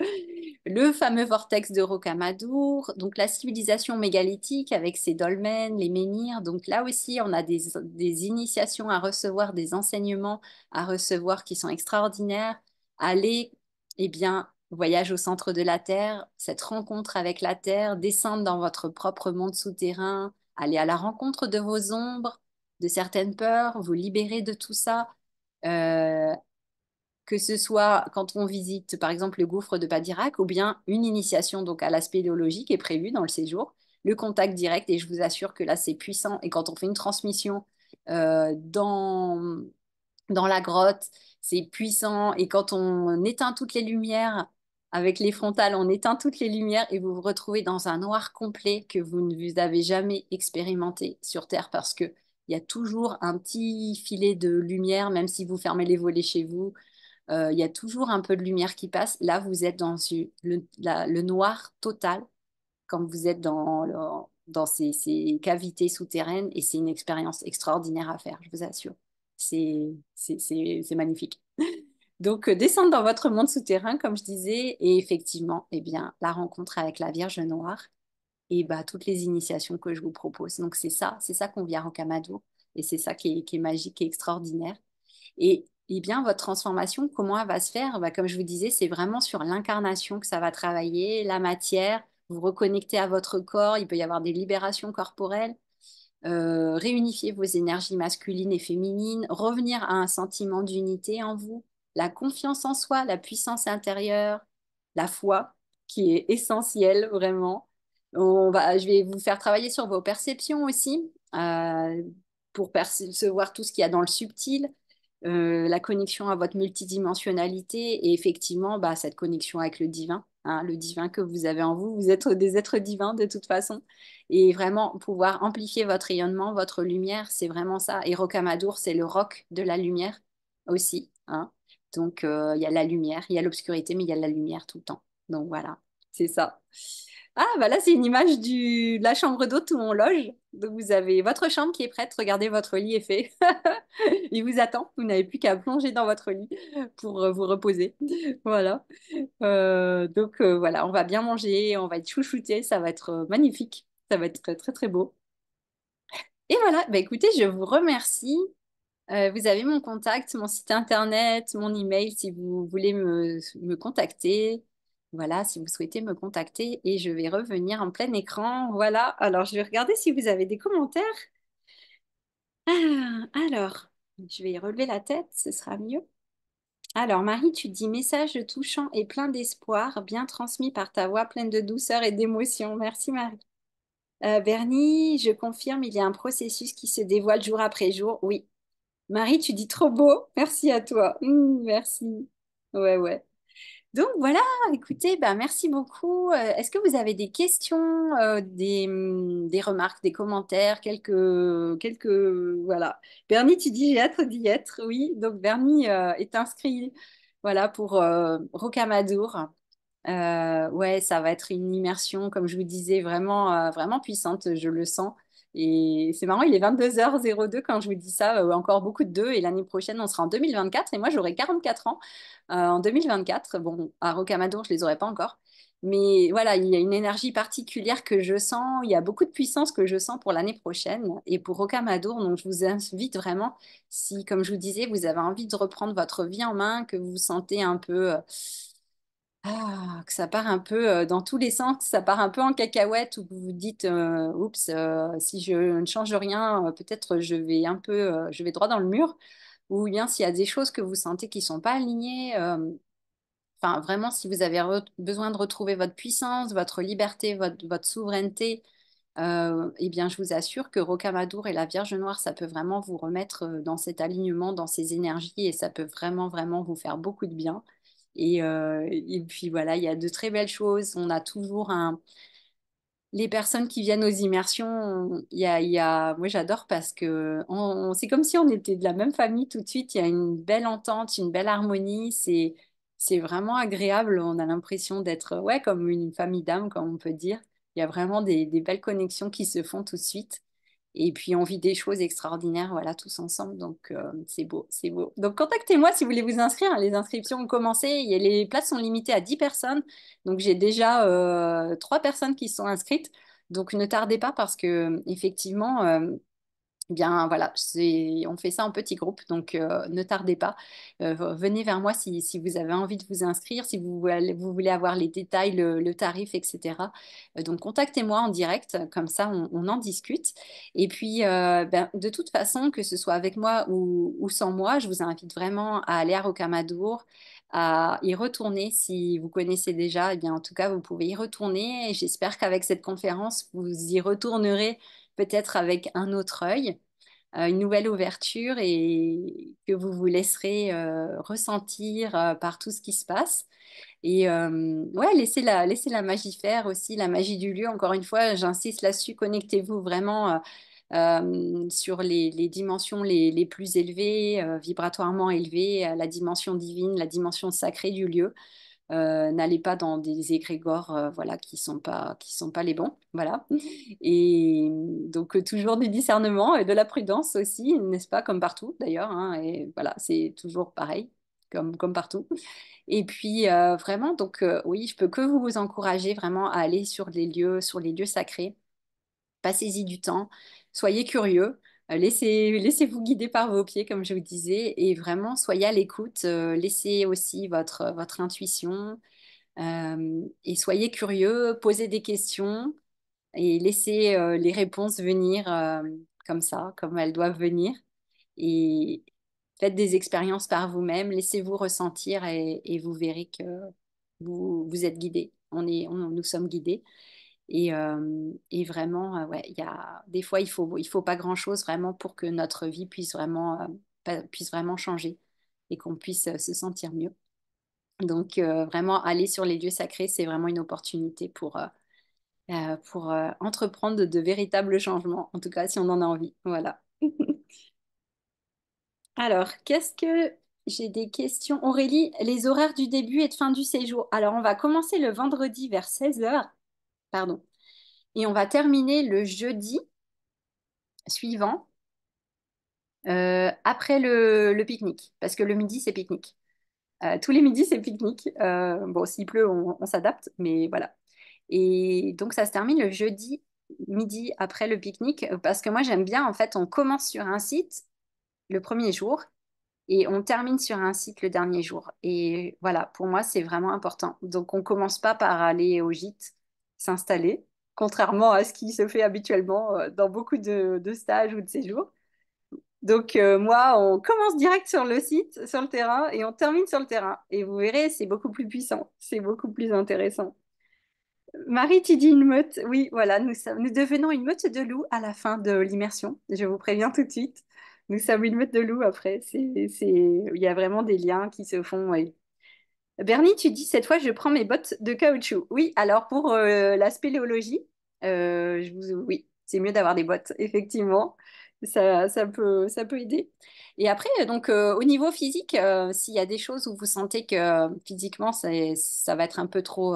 Le fameux vortex de Rocamadour, donc la civilisation mégalithique avec ses dolmens, les menhirs. Donc là aussi, on a des initiations à recevoir, des enseignements à recevoir qui sont extraordinaires. Aller, eh bien, voyage au centre de la Terre, cette rencontre avec la Terre, descendre dans votre propre monde souterrain, aller à la rencontre de vos ombres, de certaines peurs, vous libérer de tout ça. Euh, que ce soit quand on visite par exemple le gouffre de Badirac ou bien une initiation donc à la spéléologie qui est prévue dans le séjour. le contact direct et je vous assure que là, c'est puissant. Et quand on fait une transmission dans la grotte, c'est puissant. Et quand on éteint toutes les lumières, avec les frontales, on éteint toutes les lumières et vous vous retrouvez dans un noir complet que vous ne vous avez jamais expérimenté sur Terre parce que il y a toujours un petit filet de lumière, même si vous fermez les volets chez vous, il y a toujours un peu de lumière qui passe. Là, vous êtes dans le noir total quand vous êtes dans ces cavités souterraines et c'est une expérience extraordinaire à faire, je vous assure. C'est magnifique. Donc, descendre dans votre monde souterrain, comme je disais, et effectivement, eh bien, la rencontre avec la Vierge Noire et bah, toutes les initiations que je vous propose. Donc, c'est ça qu'on vit à Rocamadour et c'est ça qui est magique et extraordinaire. Et bien, votre transformation, comment elle va se faire? Bah, comme je vous disais, c'est vraiment sur l'incarnation que ça va travailler, la matière, vous reconnecter à votre corps, il peut y avoir des libérations corporelles, réunifier vos énergies masculines et féminines, revenir à un sentiment d'unité en vous, la confiance en soi, la puissance intérieure, la foi, qui est essentielle vraiment. Je vais vous faire travailler sur vos perceptions aussi, pour percevoir tout ce qu'il y a dans le subtil, la connexion à votre multidimensionnalité et effectivement bah, cette connexion avec le divin, hein, le divin que vous avez en vous. Vous êtes des êtres divins de toute façon. Et vraiment pouvoir amplifier votre rayonnement, votre lumière, c'est vraiment ça. Et Rocamadour, c'est le roc de la lumière aussi, hein. Donc, il y a la lumière, il y a l'obscurité, mais il y a la lumière tout le temps. Donc, voilà, c'est ça. Ah, bah là, c'est une image de la chambre d'hôte où on loge. Donc, vous avez votre chambre qui est prête. Regardez, votre lit est fait. Il vous attend. Vous n'avez plus qu'à plonger dans votre lit pour vous reposer. Voilà. Donc, voilà, on va bien manger, on va être chouchouté. Ça va être magnifique. Ça va être très, très, très beau. Et voilà, bah, écoutez, je vous remercie. Vous avez mon contact, mon site internet, mon email si vous voulez me contacter. Voilà, si vous souhaitez me contacter et je vais revenir en plein écran. Voilà, alors je vais regarder si vous avez des commentaires. Alors, je vais relever la tête, ce sera mieux. Alors, Marie, tu dis message touchant et plein d'espoir, bien transmis par ta voix pleine de douceur et d'émotion. Merci, Marie. Bernie, je confirme, il y a un processus qui se dévoile jour après jour. Oui. Marie, tu dis trop beau. Merci à toi. Merci. Ouais, ouais. Donc voilà, écoutez, bah, merci beaucoup. Est-ce que vous avez des questions, des remarques, des commentaires, voilà. Bernie, tu dis j'ai hâte d'y être. Oui, donc Bernie est inscrit, voilà, pour Rocamadour. Ouais, ça va être une immersion, comme je vous disais, vraiment, vraiment puissante, je le sens. Et c'est marrant, il est 22h02 quand je vous dis ça, encore beaucoup de deux. Et l'année prochaine, on sera en 2024 et moi, j'aurai 44 ans en 2024. Bon, à Rocamadour, je les aurai pas encore. Mais voilà, il y a une énergie particulière que je sens. Il y a beaucoup de puissance que je sens pour l'année prochaine et pour Rocamadour. Donc, je vous invite vraiment, si, comme je vous disais, vous avez envie de reprendre votre vie en main, que vous vous sentez un peu que ça part un peu dans tous les sens, ça part un peu en cacahuète, où vous vous dites, oups, si je ne change rien, peut-être je vais droit dans le mur. Ou bien s'il y a des choses que vous sentez qui sont pas alignées, enfin vraiment, si vous avez besoin de retrouver votre puissance, votre liberté, votre souveraineté, eh bien, je vous assure que Rocamadour et la Vierge Noire, ça peut vraiment vous remettre dans cet alignement, dans ces énergies, et ça peut vraiment, vraiment vous faire beaucoup de bien. Et puis voilà, il y a de très belles choses. On a toujours les personnes qui viennent aux immersions, moi j'adore parce que c'est comme si on était de la même famille tout de suite. Il y a une belle entente, une belle harmonie. C'est vraiment agréable. On a l'impression d'être ouais, comme une famille d'âmes, comme on peut dire. Il y a vraiment des belles connexions qui se font tout de suite. Et puis on vit des choses extraordinaires, voilà, tous ensemble. Donc c'est beau, c'est beau. Donc contactez-moi si vous voulez vous inscrire. Les inscriptions ont commencé. Les places sont limitées à 10 personnes. Donc j'ai déjà 3 personnes qui sont inscrites. Donc ne tardez pas parce que effectivement, bien, voilà, on fait ça en petits groupes, donc ne tardez pas. Venez vers moi si vous avez envie de vous inscrire, si vous voulez avoir les détails, le tarif, etc. Donc contactez-moi en direct, comme ça on en discute. Et puis, ben, de toute façon, que ce soit avec moi ou sans moi, je vous invite vraiment à aller à Rocamadour. à y retourner si vous connaissez déjà. Eh bien, en tout cas, vous pouvez y retourner et j'espère qu'avec cette conférence, vous y retournerez peut-être avec un autre œil, une nouvelle ouverture et que vous vous laisserez ressentir par tout ce qui se passe. Et ouais, laissez la magie faire aussi, la magie du lieu. Encore une fois, j'insiste là-dessus, connectez-vous vraiment sur les dimensions les plus élevées, vibratoirement élevées, à la dimension divine, la dimension sacrée du lieu. N'allez pas dans des égrégores voilà, qui sont pas les bons. Voilà. Et donc, toujours du discernement et de la prudence aussi, n'est-ce pas, comme partout d'ailleurs, hein. Et voilà, c'est toujours pareil, comme partout. Et puis, vraiment, donc, oui, je peux que vous encourager vraiment à aller sur les lieux sacrés. Passez-y du temps, soyez curieux, laissez-vous guider par vos pieds, comme je vous disais, et vraiment soyez à l'écoute, laissez aussi votre intuition, et soyez curieux, posez des questions et laissez les réponses venir comme ça, comme elles doivent venir. Et faites des expériences par vous-même, laissez-vous ressentir et vous verrez que vous êtes guidé. Nous sommes guidés. Et vraiment, ouais, des fois, il faut pas grand-chose vraiment pour que notre vie puisse vraiment changer et qu'on puisse se sentir mieux. Donc, vraiment, aller sur les lieux sacrés, c'est vraiment une opportunité pour entreprendre de véritables changements, en tout cas, si on en a envie. Voilà. Alors, qu'est-ce que j'ai des questions? Aurélie, les horaires du début et de fin du séjour. Alors, on va commencer le vendredi vers 16 heures, pardon, et on va terminer le jeudi suivant après le pique-nique, parce que le midi, c'est pique-nique. Tous les midis, c'est pique-nique. Bon, s'il pleut, on s'adapte, mais voilà. Et donc, ça se termine le jeudi midi après le pique-nique, parce que moi, j'aime bien, en fait, on commence sur un site le premier jour et on termine sur un site le dernier jour. Et voilà, pour moi, c'est vraiment important. Donc, on commence pas par aller au gîte, s'installer, contrairement à ce qui se fait habituellement dans beaucoup de stages ou de séjours. Donc, moi, on commence direct sur le site, sur le terrain, et on termine sur le terrain. Et vous verrez, c'est beaucoup plus puissant, c'est beaucoup plus intéressant. Marie, tu dis une meute. Oui, voilà, nous devenons une meute de loups à la fin de l'immersion. Je vous préviens tout de suite. Nous sommes une meute de loups après. Il y a vraiment des liens qui se font. Oui. Bernie, tu dis cette fois, je prends mes bottes de caoutchouc. Oui, alors pour la spéléologie, oui, c'est mieux d'avoir des bottes, effectivement. Ça peut aider. Et après, donc, au niveau physique, s'il y a des choses où vous sentez que physiquement, ça va être un peu trop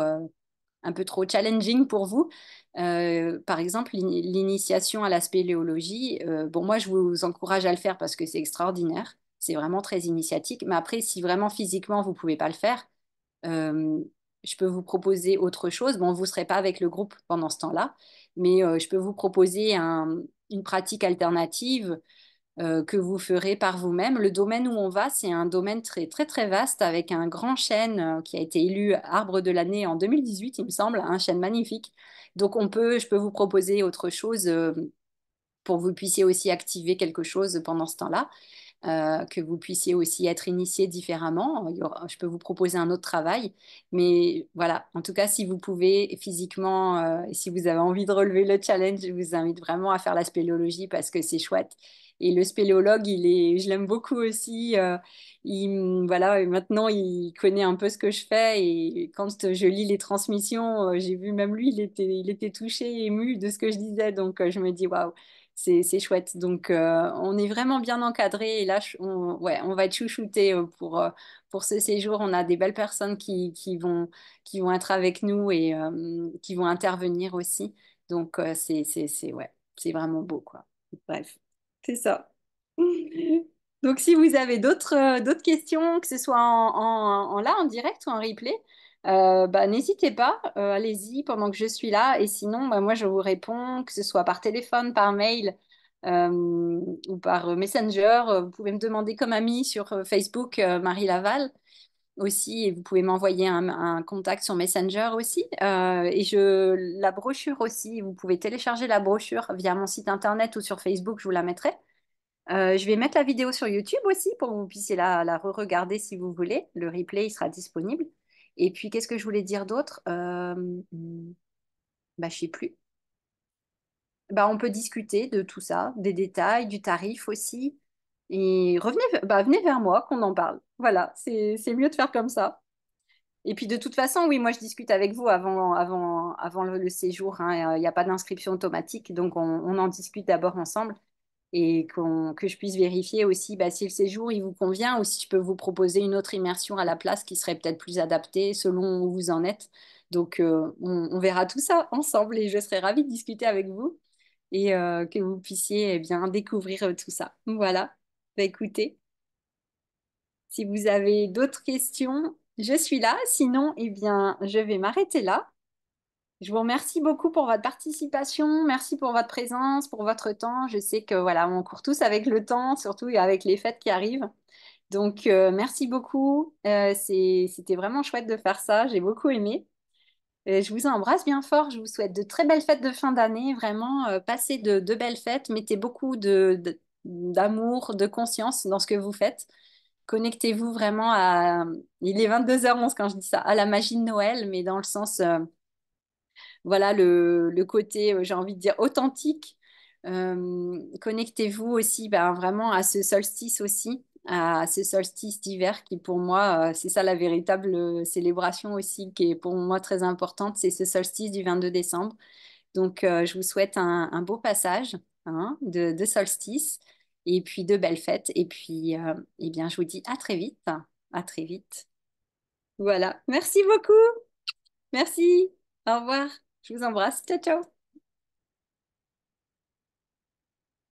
challenging pour vous. Par exemple, l'initiation à la spéléologie, bon, moi, je vous encourage à le faire parce que c'est extraordinaire. C'est vraiment très initiatique. Mais après, si vraiment physiquement, vous ne pouvez pas le faire, euh, je peux vous proposer autre chose. Bon, vous ne serez pas avec le groupe pendant ce temps-là, mais je peux vous proposer une pratique alternative que vous ferez par vous-même. Le domaine où on va, c'est un domaine très, très, très vaste avec un grand chêne qui a été élu arbre de l'année en 2018, il me semble, un chêne magnifique. Donc, je peux vous proposer autre chose pour que vous puissiez aussi activer quelque chose pendant ce temps-là, que vous puissiez aussi être initié différemment. Je peux vous proposer un autre travail, mais voilà, en tout cas, si vous pouvez physiquement, et si vous avez envie de relever le challenge, je vous invite vraiment à faire la spéléologie parce que c'est chouette. Et le spéléologue, je l'aime beaucoup aussi. Voilà, et maintenant, il connaît un peu ce que je fais. Et quand je lis les transmissions, j'ai vu même lui, il était touché, ému de ce que je disais. Donc, je me dis, waouh, c'est chouette. Donc, on est vraiment bien encadré. Et là, ouais, on va être chouchouté pour ce séjour. On a des belles personnes qui vont être avec nous et qui vont intervenir aussi. Donc, ouais, c'est vraiment beau, quoi. Bref, c'est ça. Donc, si vous avez d'autres questions, que ce soit en direct ou en replay, bah, n'hésitez pas, allez-y pendant que je suis là. Et sinon, bah, moi, je vous réponds, que ce soit par téléphone, par mail euh, ou par Messenger. Vous pouvez me demander comme amie sur Facebook, Marie Laval aussi, et vous pouvez m'envoyer un contact sur Messenger aussi. La brochure aussi, vous pouvez télécharger la brochure via mon site internet ou sur Facebook, je vous la mettrai. Je vais mettre la vidéo sur YouTube aussi pour que vous puissiez la re-regarder si vous voulez. Le replay il sera disponible. Et puis, qu'est-ce que je voulais dire d'autre? Bah, je sais plus. Bah, on peut discuter de tout ça, des détails, du tarif aussi. Et venez vers moi qu'on en parle. Voilà, c'est mieux de faire comme ça. Et puis de toute façon, oui, moi je discute avec vous avant le séjour, hein. Il n'y a pas d'inscription automatique, donc on en discute d'abord ensemble et que je puisse vérifier aussi bah, si le séjour il vous convient ou si je peux vous proposer une autre immersion à la place qui serait peut-être plus adaptée selon où vous en êtes. Donc on verra tout ça ensemble et je serai ravie de discuter avec vous et que vous puissiez eh bien découvrir tout ça. Voilà. Bah, écoutez, si vous avez d'autres questions, je suis là. Sinon, eh bien, je vais m'arrêter là. Je vous remercie beaucoup pour votre participation. Merci pour votre présence, pour votre temps. Je sais que voilà, on court tous avec le temps, surtout avec les fêtes qui arrivent. Donc, merci beaucoup. C'était vraiment chouette de faire ça. J'ai beaucoup aimé. Je vous embrasse bien fort. Je vous souhaite de très belles fêtes de fin d'année. Vraiment, passez de belles fêtes. Mettez beaucoup d'amour, de conscience dans ce que vous faites. Connectez-vous vraiment à... Il est 22h11 quand je dis ça, à la magie de Noël, mais dans le sens, voilà, le côté, j'ai envie de dire, authentique. Connectez-vous aussi ben, vraiment à ce solstice aussi, à ce solstice d'hiver qui pour moi, c'est ça la véritable célébration aussi qui est pour moi très importante, c'est ce solstice du 22 décembre. Donc, je vous souhaite un beau passage hein, de solstice et puis de belles fêtes. Et puis, eh bien, je vous dis à très vite. À très vite. Voilà. Merci beaucoup. Merci. Au revoir. Je vous embrasse. Ciao, ciao.